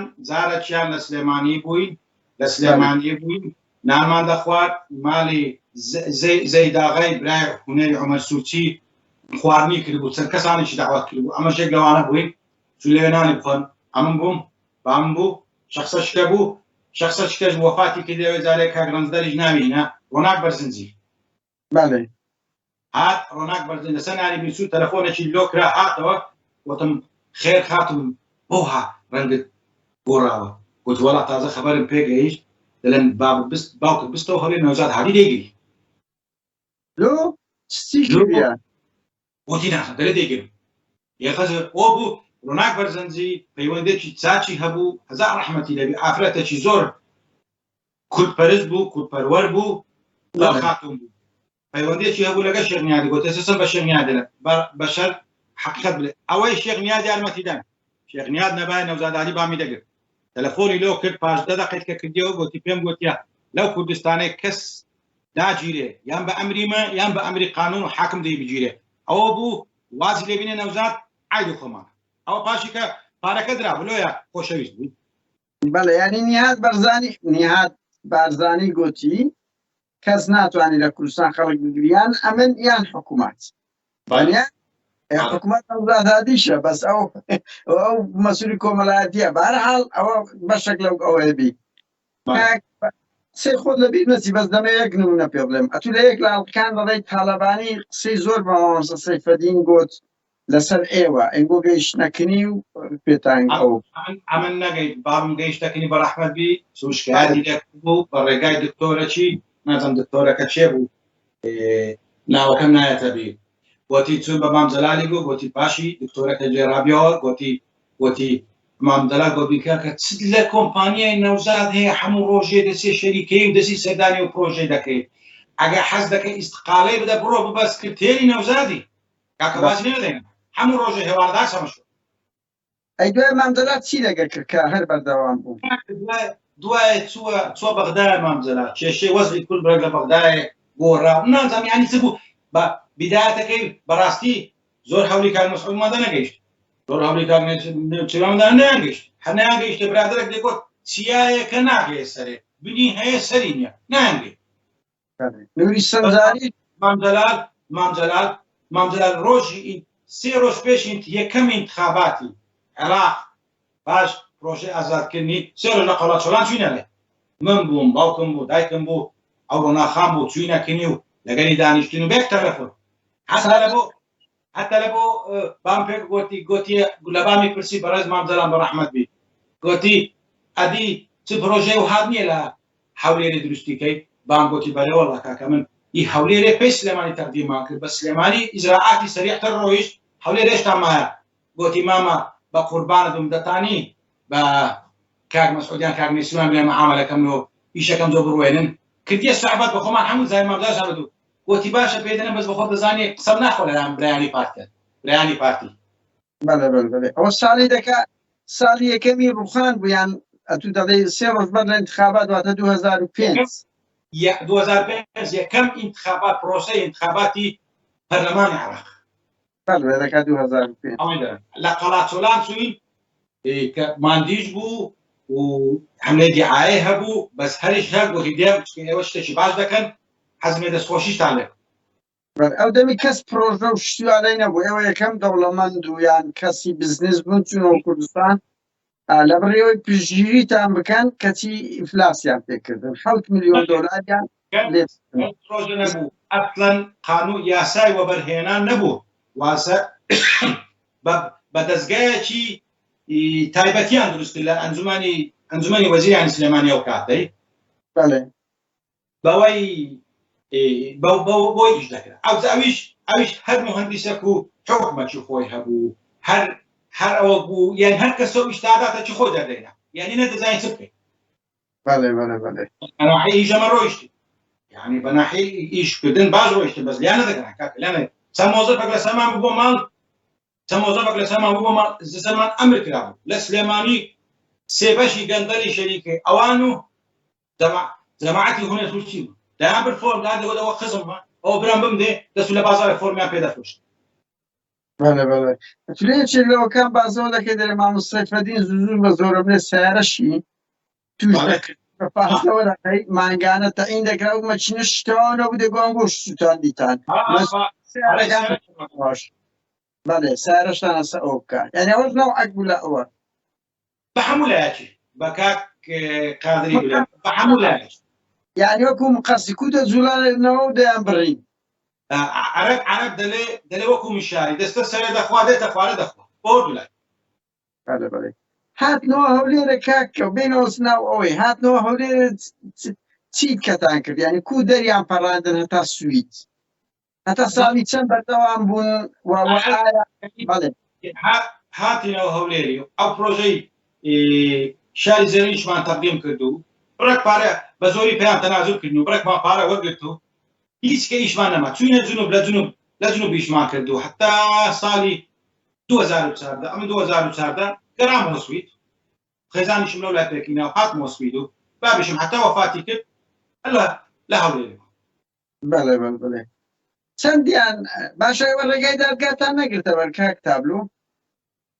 لە سلێمانی بووین نانمان دەخوارد ماڵی زەیداغای برای هونەری عومەر سوچی خواردنی کردبوو چەند کەسانێکی داوات کردبوو ئەمە شێک لەوانە بووین لێنانی بخۆن ئەمن بووم بام بوو شخصە شکە بوو شخصە شکەش وەفاتی کردەوە جارێک کاگرانزدەریش ناوینە ڕۆناک بەرزنجی بەڵێ هات ڕۆناک بەرزن لەسەر نانی بیسوو تەلەفۆنێکی لۆکرا هاتەوە وتم خێر هاتم بۆها ڕەنگت گۆڕاوە گوت وەڵا تازە خەبەرم پێگەیشت دەڵێن باوکت بستەوە هەڵێ نەوزاد هادی دەیگری لۆ چی وتی ناخە دەرێ دەیگرم یەخەزر ئۆ بوو ڕۆناک بەرزەنجی پەیوەندێکی چاچی هەبوو هەزار ڕەحمەتی لەبی ئافرەتێکی زۆر کورتپەرست بوو کورتپەروەر بوو خاتوون بوو پەیوەندێکی هەبوو لەگە شێخ نیادی گوت ئێستا بە شێخ نیاد دەڵێن بەشەر حەقیقەت بڵێ ئەوەی شێخ نیاد یارمەتیدان شێخ نیاد نەبایە نەوزاد عەلی بامی دەگرت تەلەفۆنی لۆ کرد پاش 10 دقەیەک کە کردیەوە گوتی پێم گوتیا لەو کوردستانەی کەس ناگیرێ یان بە ئەمریمە یان بە ئەمری قانون و حاکم دەی بگیرێ ئەوە بوو وازی لێبینێ نەوزاد عایدی خۆمان ئەوە پاشی کە پارەکە درا بلۆیە خۆشەویست بووی بەڵێ ینی نیهاد بارزانی گوتی کەس ناتوانانی لە کوردستان خەڵک بگریان ئەمن یان حکوومەت حکوومەت نەوزادادیشە بەس ئەو مەسوولی کۆمەڵایەتیە بەهەرحاڵ ئەوە بەشێک لەو ئەوەیە بی سێ خۆت لەبیر نەچی بەس دەمە یەک نمونە پێ بڵێم ئەتو لە یەک لە ئەڵقان دەڵێی تاالبانی قسەی زۆر بە مامۆستا سەیفەدین گوت لەسەر ئێوە ئەنگۆ گەیشتنەکردنی و پێتان ئەو ئەمن نەگەیت بابم گەیشتەکردنی بەڕەحمەت بی سوشکاری بوو بە ڕێگای دکتۆرەکی نازم دکتۆرەکە چێ بوو ناوەکەم نایەتە بی گوتی چون بە مامجەلالی بوو گوتی پاشی دکتۆرەکە جێرابیەوە گوتی مامدەلا گۆبیکە کە چ لە کۆمپانیای نەوزاد هەیە هەموو ڕۆژێ دەسێ شەریکەی و دەسی سەردانی و پرۆژەی دەکەیت ئەگە حەز دەکەی ئیستقاڵەی بدە بڕۆ ببەست کردێری نەوزادی کاکە باسی نەدەین هەموو ڕۆژێ هێواردا سەمەشو ئەی دوای مامدەلا چی لەگەر کرد کە هەر بەردەوام بوو دوای چوە بەغدای مامجەلا کێشەی وەزعی کورد بڕێک لە بەغدایە گۆڕا نازانم یانی چ بوو بە بیدایەتەکەی بەڕاستی زۆر هەولی کار مەسعودمەدە نەگەیشت زۆر هەولی کار چێواندا نەگەیشت هەر نەیانگەیشتە برادەرێک دەیگوت چیایەکە ناگەیە سەرێ بنی هەیە سەری نییە نانگەی نوری سەنجاری مامجەلال ڕۆژی سێ ڕۆژ پێشین یەکەم انتخاباتی عێراق باش پرۆژەی ئازادکردنی سێ ڕۆژ لە قەڵاچۆڵان چووینەڵێ من بووم باوکم بوو دایکم بوو ئەو ڕۆناخان بوو چووینەکردنی و لەگەری دانیشتن و بێک تەلەفۆن حتى لبو بام پێک گوتی لە بامی پرسی بەڕێز مامجەلان بەڕەحمەت بی گوتی ئەدی چ پرۆژەی و هات نییە لە هەولێری دروستیکەی بام گوتی بەرەوەڵا کاکە من ئی هەولێرێ پێی سلێمانی تەقدیمان کرد بە سلێمانی ئیجراعاتی سەریعتر ڕۆیشت هەولێر هێشتا مایە گوتی مامە بە قوربانت دەتانی بە کاک مەسعودیان کاک نێسیوان بێ مەعامەلەکەم و ئیشەکەم زۆر بڕوێنن کردیە سەحبەت بە خۆمان هەموو زای مامجەلا شابدو گوتی باشە پێدەنە بەس بەخۆ دەزانێ قسەم ناخۆ لەلایەن برایانی پارتی بەڵێ ئەوە ساڵی دەکا ساڵی یەکەمی ڕوخان بوویان ئەتو دەڵێ سێ ڕۆژ بەر لە انتخابات دواتە 2005 یەکەم انتخابات پرۆسەی انتخاباتی پەرلەمانی عێراق بەڵێ دەکا 2005 لە قەڵاچۆلان چووین کە ماندیش بوو و هەملەی دیعایە هەبوو بەس هەریش هەر گوتی دێم ئێوە شتێکی باش دەکەن حەزمێ دەستخۆشیشتان لێ ئەو دەمی کەس پرۆژە و شتیوانەی نەبوو ئێوە یەکەم دەوڵەمەند و یان کەسی بزنس بوون چونەوە کوردستان لە بڕێەوەی پشتگیریتان بکەن کەچی ئیفلاسیان پێکردن 7 ملیۆن دۆلاریان پرۆژە نەبوو ئەسڵەن قانون یاسای وەبەرهێنان نەبوو واسە بە دەستگایەکی تایبەتیان دروست لە ئەنجومەنی وەزیرانی سلێمانی ئەو کاتەی بەڵێ بەوەی بۆی ئیش دەکرا ئەویش هەر مهندسێک و حکومەتی خۆی هەبوو هەر ئەوە بوو یان هەر کەسە ئیشتاداتە چی خۆی دەردەینا یعنی نەدەزانین چ بکەین بەناحی ئیژەمە ڕۆیشتی یعنی بەناحی ئیشکردن باش ڕۆیشتە بەس لیان نەدەگەڕا کاکە لیانە چەند مۆزەفێک لە سەرمان بوو بۆ ماڵ چەند مۆزەفێک لە سەرمان بوو بۆ ماڵ زەمان ئەمر کرابوو لە سلێمانی سێ بەشی گەندەری شەریکێ ئەوان و جەماعەتی هونێر تووشی بوو دایان بر فۆرم دادەوە خزممە ئەو برام بمدێ دەسو لە بازارە فۆرمیان پێدەفرۆشت چێک لەوەکان بازەوە دەکەی دەرێ مامۆستای فەدین زوو بە زۆرە بێ سیارەشی توش بازەوە دەکەی مانگانە تەعین دەکرا و مەچینە شتەوانە بوو دەگوان بۆ سووتان دیتان بەڵێ سیارەشتان ئەسە ئەو بکات یعنی ئەوەش نەوعەک بوو لە ئەوە بە هەموو لایەکی بە کاک قادری بە هەموو لایەکی یعنی وەکو مقەسی کوتە جوڵانەوە و دەیان بڕین عرب دەلێ وەکو میشاری دەستە سەرێ دەخوا دێتە خوارە دەخوا بۆ دوولای بەڵێ هاتنەوە هەولێرە کاکە بینەوە سناو ئەوەی هاتنەوە هەولێرە چیت کەتان کرد یعنی کو دەریان پەڕاندن هەتا سویت هەتا ساڵی چەند بەردەوام بوون بەڵێ هاتینەوە هەولێری ئەو پرۆژەی شاری زێرینشمان تەقدیم کرد و بڕێک پارە بە زۆری پێیان تەنازل کردن و بڕێکمان پارە وەرگرت و هیچ کە ئیشمان نەما چوینە جنوب لە جنوب ئیشمان کرد و حتا ساڵی 2014 ئەمە 2014 گەڕامەوە سوید خێزانیشم لەو لای پێکینەوە هاتمەوە سوید و بابیشم حتا وەفاتی کرد لە هەولێرەوە بەڵێ چەندیان باشە ڕێگای دادگاتان نەگرتە بەر کاک تابلو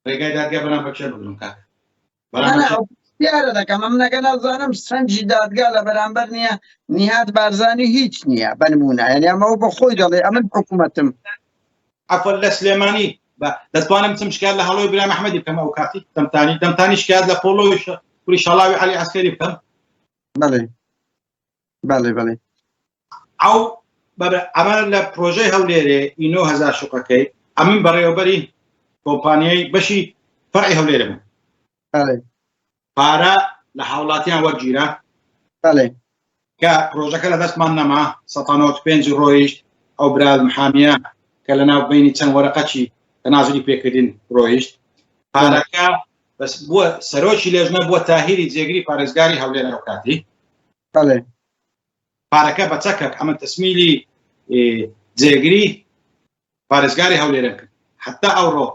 ڕێگای دادگا بەرام بەکشە بگرم کاک دیارە دەکەم ئەم نەگە نازانم سەنجی دادگا لە بەرامبەر نییە نیهات بارزانی هیچ نییە بنمونە یعنی ئەمەوە بە خۆی دەڵێ ئەمن حکوومەتم ئەفەر لە سلێمانی دەتوانم چم شکات لە هەڵۆی برای محەممەدی بکەم ئەو کاتی دەمتانی شکات لە پۆڵۆی کوری شەڵاوی عەلی عەسکەری بکەم بەڵێ ئەو ئەمە لە پرۆژەی هەولێرێ ئینۆ هەزار شوقەکەی ئەمن بەڕێوەبەری کۆمپانیای بەشی فەرعی هەولێرە بوو پارە لە هاوڵاتیان وەرگیرە کە پرۆژەکە لە دەستمان نەما 195 ڕۆیشت ئەو براد محامیە کە لە ناو بینی چەند وەرەقەچی تەنازلی پێکردین ڕۆیشت پارەکە بەس بووە سەرۆکی لێژنە بووە تاهیری جێگری پارێزگاری هەولێرە ئەو کاتی پارەکە بە چەکەک ئەمە تەسمیلی جێگری پارێزگاری هەولێرە کرد حتا ئەوڕۆ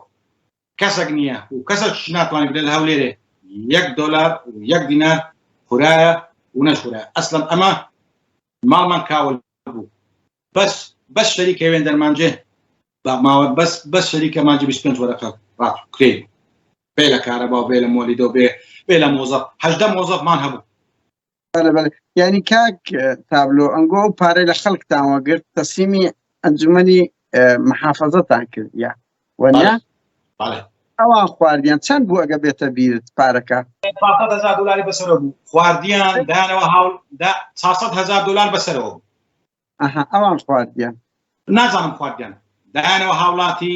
کەسێک نییە و کەسێک ناتوانێت بێت لە هەولێرێ $1 و 1 دینار خورایە و نەخورایە ئەسڵەن ئەمە ماڵمان کاول بوو بەس شەریکە وێن دەرمانجێ بەس شەریکە مانجی 25 وەرەقە ڕاتکرێ بێ لە کارەبا و بێ لە مۆلیدۆ بێ لە مۆزەف 18 مۆزەفمان هەبوو یعنی کاک تابلۆ ئەنگۆ و پارەی لە خەڵکتان وەگرت تەسلیمی ئەنجومەنی محافەزەتان کرد یا وەنیا ئەوان خواردیان چەند بوو ئەگە بێتە بیرت پارەکە $400,000 بەسەرەوە بوو خواردیان دانەوە $400,000 بەسەرەوە بوو ئەوان خواردیان نازانم خواردیان دایانەوە هاوڵاتی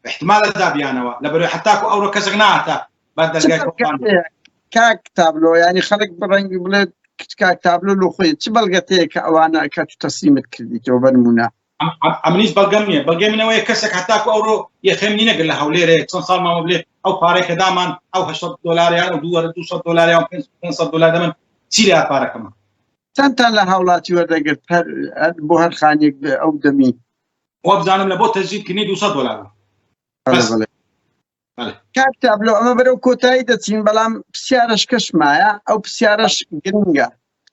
احتمالە دابیانەوە لە بەروی حتاکو ئەوڕۆ کەسێک ناتە بە دەرگای کاک تابلۆ ینی خەڵک بڕەنگی بڵێت کاک تابلۆ لە خۆی چ بەڵگەتەیە کە ئەوانە کە تو تەسلیمت کردیتەوە بنمونە ئەمنیش بەڵگەم نییە بەڵگەمینەوەی کەسێک هەتاکو ئەوڕۆ یەخێمنی نەگر لە هەولێرە چەند ساڵ ماوە بڵێ ئەو پارەی کە دامان ئەو $800 و $200 $500 دەمن چی لە پارەکەمە چەندتان لە هاوڵاتی وەردەگرت بۆ هەر خانێک ئەو دەمی وە بزانم لە بۆ تەزیدکردنی $200 کاک تابلۆ ئەمە بەرەو کۆتایی دەچین بەڵام پرسیارەش کەشمایە ئەو پرسیارەش گرنگە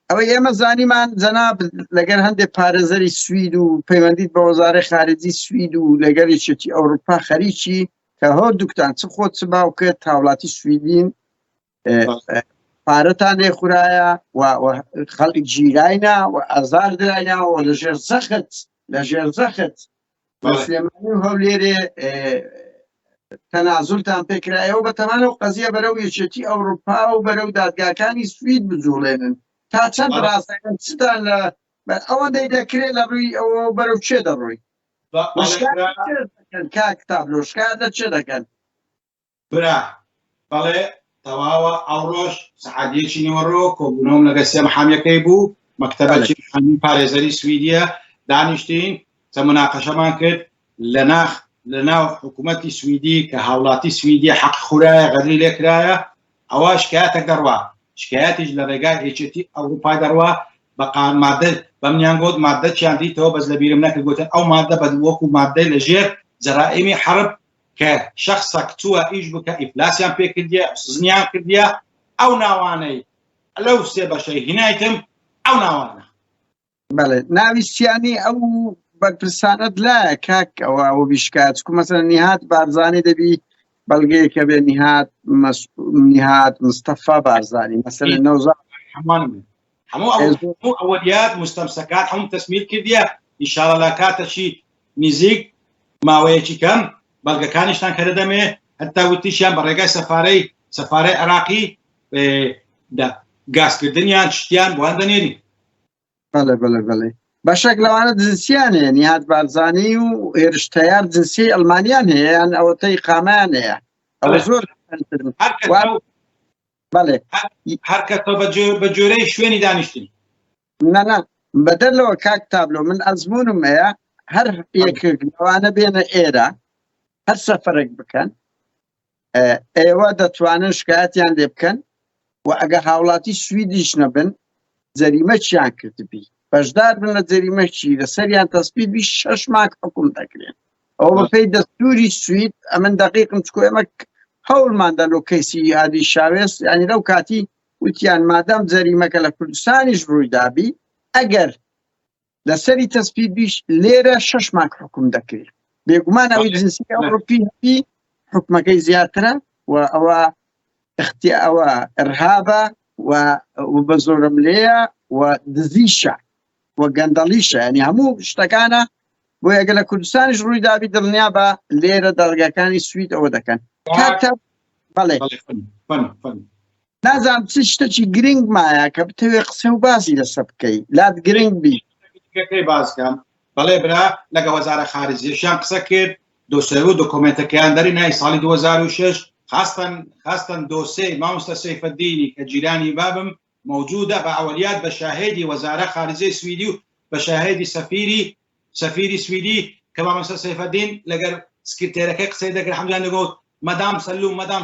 ئەوەی ئێمە زانیمان جەناب لەگەر هەندێک پارێزەری سوید و پەیوەندیت بە وەزارەی خارجی سوید و لەگەر یەکێتی ئەوروپا خەریکی کە هەردووکتان چ خۆت چ باوکێت هاوڵاتی سویدین پارەتان لێ خورایە و خەڵک گیراینە و ئازار دراینەوە و لە ژێر زەخت سلێمانی و هەولێرێ تەنازولتان پێکرایەوە بەتەمانە و قەزیە بەرەو یەکێتی ئەوروپا و بەرەو دادگاکانی سوید بجوڵێنن تا چەند ڕاستەکەن چتان لە ئەوەندەی دەکرێت لە ڕووی ئەوە بەرەو چێ دەڕۆی کاک تابلۆ شکات لە چێ دەکەن برا بەڵێ تەواوە ئەوڕۆژ سەعادیەکی نیوەڕۆ کۆبوونەوەم لەگە سێ محامیەکەی بوو مەکتەبەکی پارێزەری سویدیە دانیشتین چە مناقەشەمان کرد لەناو حکوومەتی سویدی کە هاوڵاتی سویدی حەق خورایە غەدری لێکرایە ئەوە شکایەتێک دەڕوا شکایەتیش لە ڕێگای هێچەتی ئەوروپای دەڕوا بە مادە بەمنیان گوت مادە چیاندیتەوە بەس لە بیرم نەکرد گوتن ئەو مادە بە وەکو مادەی لەژێر جەرائیمی حرب کە شخصێک چووە ئیش بکە ئیفلاسیان پێکردیە سزنیان کردیە ئەو ناوانەی لەو سێ بەشەی هینایتم ئەو ناوانە بەڵێ ناویستیانی ئەو بەرپرسانت لایە کاک ئەوە بیشکات چکو مەسەلەن نیهات بارزانی دەبی بەڵگەیەکە بێ نیهات مستەفا بارزانی مەسەلەن نەوزان هەموو ئەوەلیات مستەمسەکات هەموو تەسمیل کردیە ئینشاڵڵا لا کاتەشی نزیک ماوەیەکی کەم بەڵگەکانیشتان کە دەدەمێ هەتا وتیشیان بە ڕێگای سەفارەی عراقی گازکردنیان شتیان بۆیان دەنێری بەڵێ بەشێک لەوانە جنسیانەیە نیهات بارزانی و هێرشتەیار جنسی ئەلمانیان هەیە یان ئەوەتەی قامیان هەیە ئەوە زۆر بەڵێ هەرکەتە بە جۆرەی شوێنی دانیشتنی نەنا بەدەرلەوە کاک تابلۆ من ئەزمونم هەیە هەر یەکێک لەوانە بێنە ئێرە هەر سەفەرێک بکەن ئێوە دەتوانن شکایەتیان لێ بکەن و ئەگەر هاوڵاتی سویدیش نەبن جەریمە چیان کردبی بەشدار بن لە جەریمە چی لەسەریان تەسبیت بی 6 مانگ حکوم دەکرێن ئەوە بەپێی دەستوری سوید ئەمن دقیقم چکۆ ئێمە هەوڵماندا لۆ کەیسی هادی شاوێست ینی لەو کاتی وتیان مادام جەریمەکە لە کوردستانیش ڕوویدابی ئەگەر لەسەری تەسبیت بیش لێرە 6 مانگ حکوم دەکرێت بێگومان ئەوی جنسی ئەوروپی حکومەکەی زیاترە و ئەوە ئەوە ئەرهابە و بە زۆرم لێیە و دزیشە و گەندەڵیشە ینی هەموو شتەکانە بۆ ئەگە لە کوردستانیش ڕوویدابی دڵنیا بە لێرە دەڵگەکانی سوید ئەوە دەکەن بەڵێ نازانم چ شتێکی گرنگ مایە کە بتەوێ قسە و باسی لەسە بکەی لات گرنگ بی بازکەم بەڵێ برا لەگە وەزارە خارجیەشیان قسە کرد دۆسێ و دۆکۆمنتەکەیان دەری نای ساڵی 2006 خاستن دۆسەی مامۆستا سەیفەدینی کە جیرانی بابم موجودة بأوليات بشاهدي وزارة خارجية سويدي وبشاهدي سفيري سويدي كما مثلا سيف الدين لقر سكرتيرك قصيدك الحمد لله نقول مدام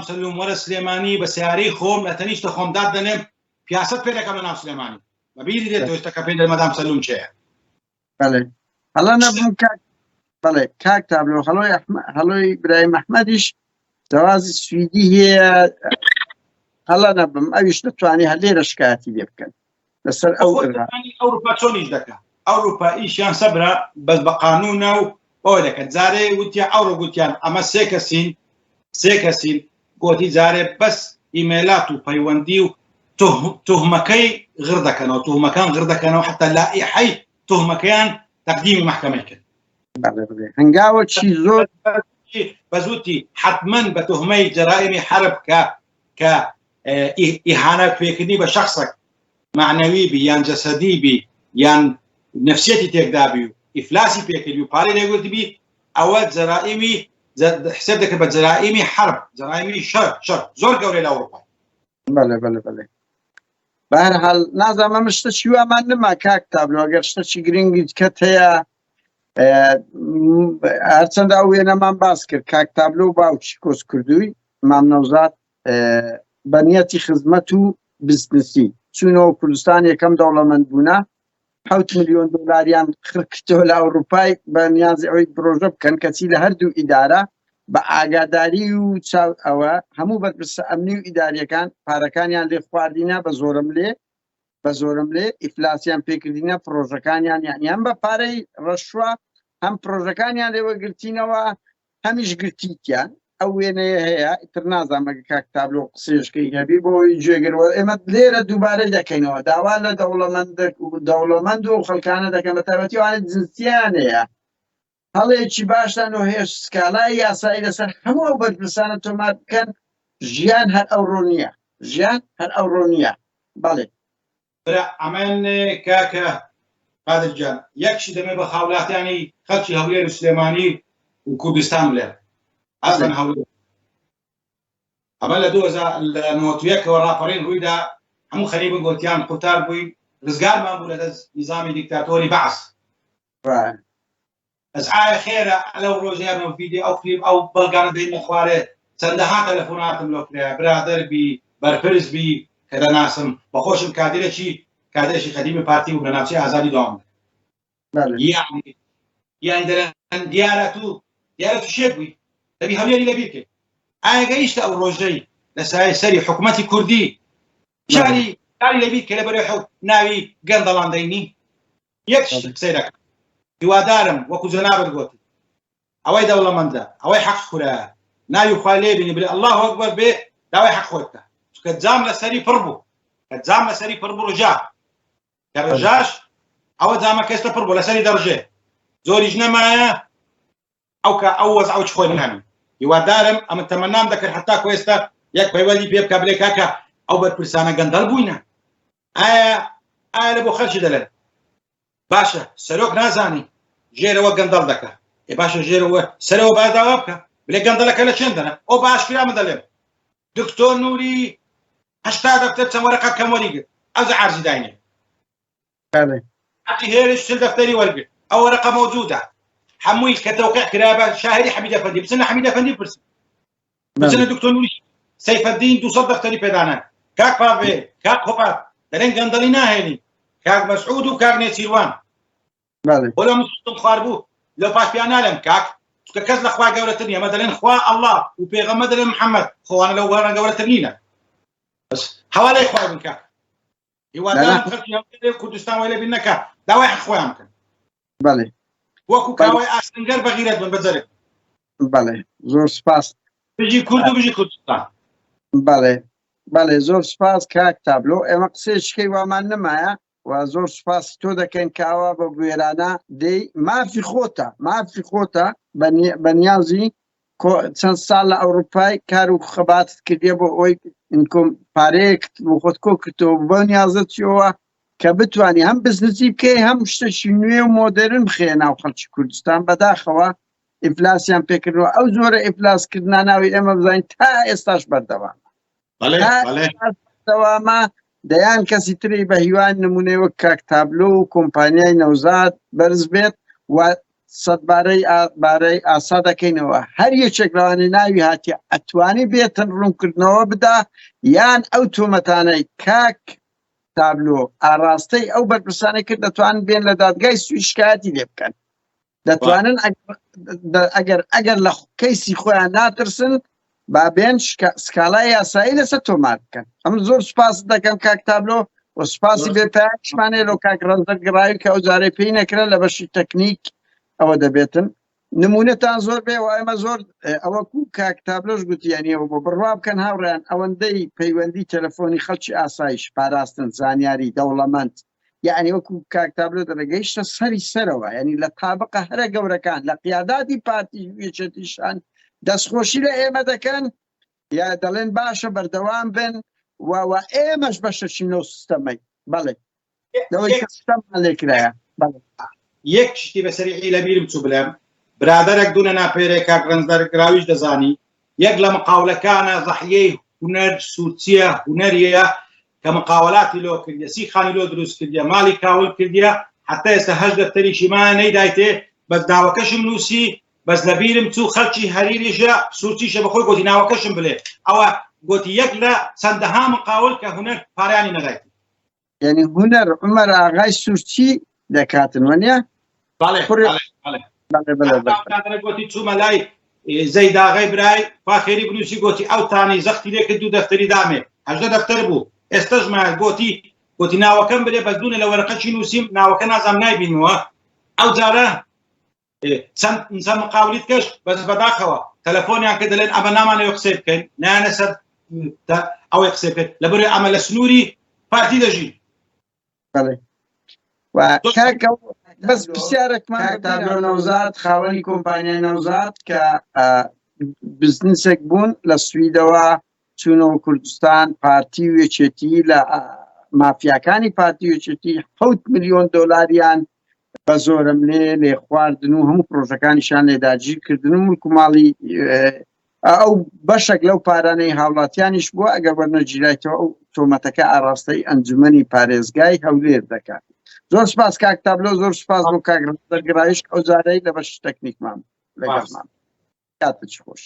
سلوم ورا سليماني بسياري خوم لا تنيش تخوم داد دنم سياسة فينا كمان نام سليماني ما بيدي ده توشتك بين مدام سلوم شيء بله هلا نبغى بله كاك تابلو هلو إبراهيم أحمديش جواز السويدي هي هلا نبم أيش نتواني هالليلة شكايتي بيبكن بس أوروبا تونيش دكا أوروبا إيش يعني صبرا بس بقانونه أولك زاري وتيا أورو وتيا أما سيكسين قوتي زاري بس إيميلات وبيوانديو تهمكي غردكنا وتهمكان غردكنا وحتى لا حي تهمكان تقديم محكمة كده. هنقاوة شي زود بزوتي حتما بتهمي جرائم حرب ك إهانة فيكني بشخصك معنوي بي يان جسدي بي يان نفسيتي تقدابي إفلاسي فيكني وباري نقول بي أواد جرائمي حسابك بجرائمي حرب جرائمي شر زور قولي لأوروبا بله بهرحال نازم ما مشتشي وما نما كاك تابلو اگر شتشي گرنگی کت هيا هرچند اوینا من باس کرد کاک تابلو باوچی کس کردوی ممنوزات بنیتی خدمت و بزنسی چونو کردستان یکم دولمند بونا 7 ملیون دلاریان خرکتو لأوروپای بنیازی اوی پروژه بکن کسی لهردو اداره با ئاگاداری و چاو ئەوە هەموو بەرپرسە ئەمنی و ئیداریەکان پارەکانیان لێ خواردینە بە زۆرم لێ ئیفلاسیان پێکردینە پرۆژەکانیان یانیان بە پارەی ڕەشوە هەم پرۆژەکانیان لێوەگرتینەوە هەمیش گرتیتیان ئەو وێنەیە هەیە ئیتر نازانمەگە کاک تابلۆ قسێشکەی هەبی بۆی گوێگرەوە ئێمە لێرە دووبارەی دەکەینەوە داوا لە دەوڵەمەند و خەڵکانە دەکەن بە تایبەتی وانە جنسیان هەیە هەڵەیەکی باشتان و هێش سکالای یاسایی لەسەر هەموو ئەو بەرپرسانە تۆمار بکەن ژیان هەر ئەوڕۆ نییە بەڵێ ئەمن کاکە قادرجان یەکشی دەمێ بە خاوڵاتیانی خەڵکی هەولێر و سلێمانی و کوردستان بڵێ ئەسڵەن هەولێر ئەمە لە 2091ەوە ڕاپەڕین ڕوویدا هەموو خەریبن گوتیان قوتار بووین ڕزگارمان بوو لە دەست نیزامی دیکتاتۆری بەعس ئەسعای خێرە لەو ڕۆژیانەوە ڤیدیۆ ئەو فیلم ئەو بەڵگانە دەینە خوارێ چەندەها تەلەفۆناتم لۆ کرا برادەربی بەرپرسبی کە دەناسم بەخۆشم کادرێکی قەدیمی پارتی و لە ناوچەی ئازادی دەوام یان دەرەن دیارە تو شێت بووی دەبی هەولێری لەبیر کرد ئایا گەیشتە ئەو ڕۆژەی لە سەری حکوومەتی کوردی شاری لەبیر کە لە بەرەو حەوت ناوی گەندەڵان دەینی یەک قسەی دەکەم هیوادارم وەکو جەنابەت گوت ئەوەی دەوڵەمەندە ئەوەی حەق خورایە ناوی خوای لێ بینی بڵێ الله ئەکبەر بێ داوای حەق خۆت بکە چونکە جام لەسەری پڕ بوو ڕجا کە ڕژاش ئەوە جامە کەستە پڕ بوو لەسەری دەڕژێ زۆریش نەمایە ئەو وەزع چ خۆی نامی هیوادارم ئەمە تەمەنام دەکرد هەتا ئێستا یەک پەیوەندی پێ بکە بڵێ کاکە ئەو بەرپرسانە گەندەڵ بووینە ئایا لە بۆ خەڵکی دەڵێن باشە سەرۆک نازانی ژێرەوە گەندەڵ دەکە باشە ژێرەوە سەرەوە با داوا بکە بڵێ گەندەڵەکە لە چێندەنە ئەو باشکرامە دەڵێم دکتۆر نووری 80 دەفتەر چەند وەرەقە کەمەری گرت ئەوزە عارزی داینێ حقی هێرش چل دەفتەری وەرگرت ئەو وەرەقە مەوجودە هەمووی کە تەوقیع کرابە شاهدی حەمید ئەفەندی بچنە حەمید ئەفەندی پرسن بچنە دکتۆر نووری سەیفەدین 200 دەفتەری پێدانن کاک پاڤێ کاک خۆپات دەڵێن گەندەڵی ناهێنی کاک مەسعود و کاک نێچیروان بۆ مستم خوار بوو لە پاش پیان نالێم کاک چونکە کەس لە خوا گەورەتر نیە ئەمە دەڵێن خوا ئەڵڵا و پێغەمبەر دەڵێن محەممەد خۆوانە لەو وەرە گەورەتر نینە بەس هەوالەی خوای بن کاک هیوادارم خەڵکی هەولێر کوردستان وای لێ بین نەکا داوای حەق خۆیان بکەن وەکو کاوای ئاستنگەر بەغیرەت بن بەجەرێک زۆر سپاس بژی کورد و بژی کوردستان زۆر سپاس کاک تابلۆ ئێمە قسەیەکەی وامان نەمایە و زۆر سپاسی تۆ دەکەین کاوا بە بوێرانە دەی مافی خۆتە بەنیازی چەند ساڵ لە ئەوروپای کار و خەباتت کردێ بۆ ئەوی پارەیەکت بۆ خۆت کۆ کردەوە بۆ نیازت چیەوە کە بتوانانی هەم بزنسی بکەی هەم شتێکی نوێ و مۆدرن بخێ ناو خەڵکی کوردستان بەداخەوە ئینفلاسیان پێکردەوە ئەو زۆرە ئینفلاسکردنا ناوی ئێمە بزانین تا ئێستاش بەردەوامە دەیان کەسی تری بە هیوان نمونەی وەک کاک تابلۆ و کۆمپانیای نەوزاد بەرز بێت و سەد بارەی ئاسا دەکەینەوە هەر یەکێک لەوانەی ناوی هاتی ئەتوانی بێتن ڕوونکردنەوە بدا یان ئەو تۆمەتانەی کاک تابلۆ ئاراستەی ئەو بەرپرسانەی کرد دەتوانن بێن لە دادگای سوئی شکایەتی لێ بکەن دەتوانن ئەگەر لە کەیسی خۆیان ناترسن با بێن سکالای یاسایی لەسەر تۆمار بکەن ئەم زۆر سوپاس دەکەم کاک تابلۆ و سوپاسی بێپایشمانێ لۆ کاک ڕەنزەر گڕاوی کە ئەو جارەی پێی نەکرا لە بەشی تەکنیک ئەوە دەبێتن نمونەتان زۆر بێ و ئێمە زۆر ئەوەکو کاک تابلۆش گوتیانیەوە بۆ بڕوا بکەن هاوڕێیان ئەوەندەی پەیوەندی تەلەفۆنی خەڵکی ئاسایش پاراستن زانیاری دەوڵەمەند یعنی وەکو کاک تابلۆ دەگەیشتە سەری سەرەوە ینی لە تابقە هەرە گەورەکان لە قیاداتی پارتی وێچێتیشان دەستخۆشی لە ئێمە دەکەن یا دەڵێن باشە بەردەوام بن و ئێمەش بەشەشی نەو سیستەمەی بەڵێ لەوەی سیستەمان لێکرایە یەک شتی بەسەریعی لە بیرم چوو بڵێم برادەرێک دوونە ناپێرێک کاک ڕەنزەر گراویش دەزانی یەک لە مقاولەکانە زەحیەی هونەر سووتچیە هونەریە کە مقاولاتی لۆ کردیە سیخانی لۆ دروست کردیە ماڵی کاول کردیە حتا ئێستا هەش دەفتەریشی مایە نەیدایتێ بەس ناوەکەشم نووسی بەس لە بیرم چوو خەڵکی هەریریشە سووتیشە بەخۆی گوتی ناوەکەشم بڵێ ئەوە گوتی یەک لە چەندەها مقاول کە هونەر پارەیانی نەدایت یعنی هونەر عومەر ئاغای سوورچی دەکاتن وەنیە گوتی چوومە لای زەیداغی برای فاخێری بنووسی گوتی ئەو تانی زەختی لێ کرد و دەفتەری دامێ هەژدە دەفتەر بوو ئێستەژمە گوتی ناوەکەم بلێ بەس دوونە لە وەرەقەی نووسیم ناوەکە نازام نایبینەوە ئەو جارە چەند مقاولیت کەش بەس بەداخەوە تەلەفۆنیان کە دەڵێن ئەمە نامانەوە قسەی بکەین نایانە سەر ئەوەی قسەی بکەین لەبەرەوەی ئەمە لە سنووری پارتی دەژین بەس پرسیارێکمان نەوزاد خاوەنی کۆمپانیای نەوزاد کە بزنسێک بوون لە سویدەوە چوونەوە کوردستان پارتی وێچێتی لە مافیاکانی پارتی وێچێتی 7 ملیۆن دۆلاریان بە زۆرم لێ خواردن و هەموو پرۆژەکانیشان لێداگیرکردن و مڵکوماڵی ئەو بەشێک لەو پارانەی هاوڵاتیانیش بووە ئەگەر وەرنەگیرایەوە ئەو تۆمەتەکە ئاراستەی ئەنجومەنی پارێزگای هەولێر دەکات زۆر سپاس کاک تابلۆ، زۆر سپاس بۆ کاک ڕەزەر گرایش ئەو جارەی لە بەش تەکنیکمان لەگەڵمان کاتت خۆش.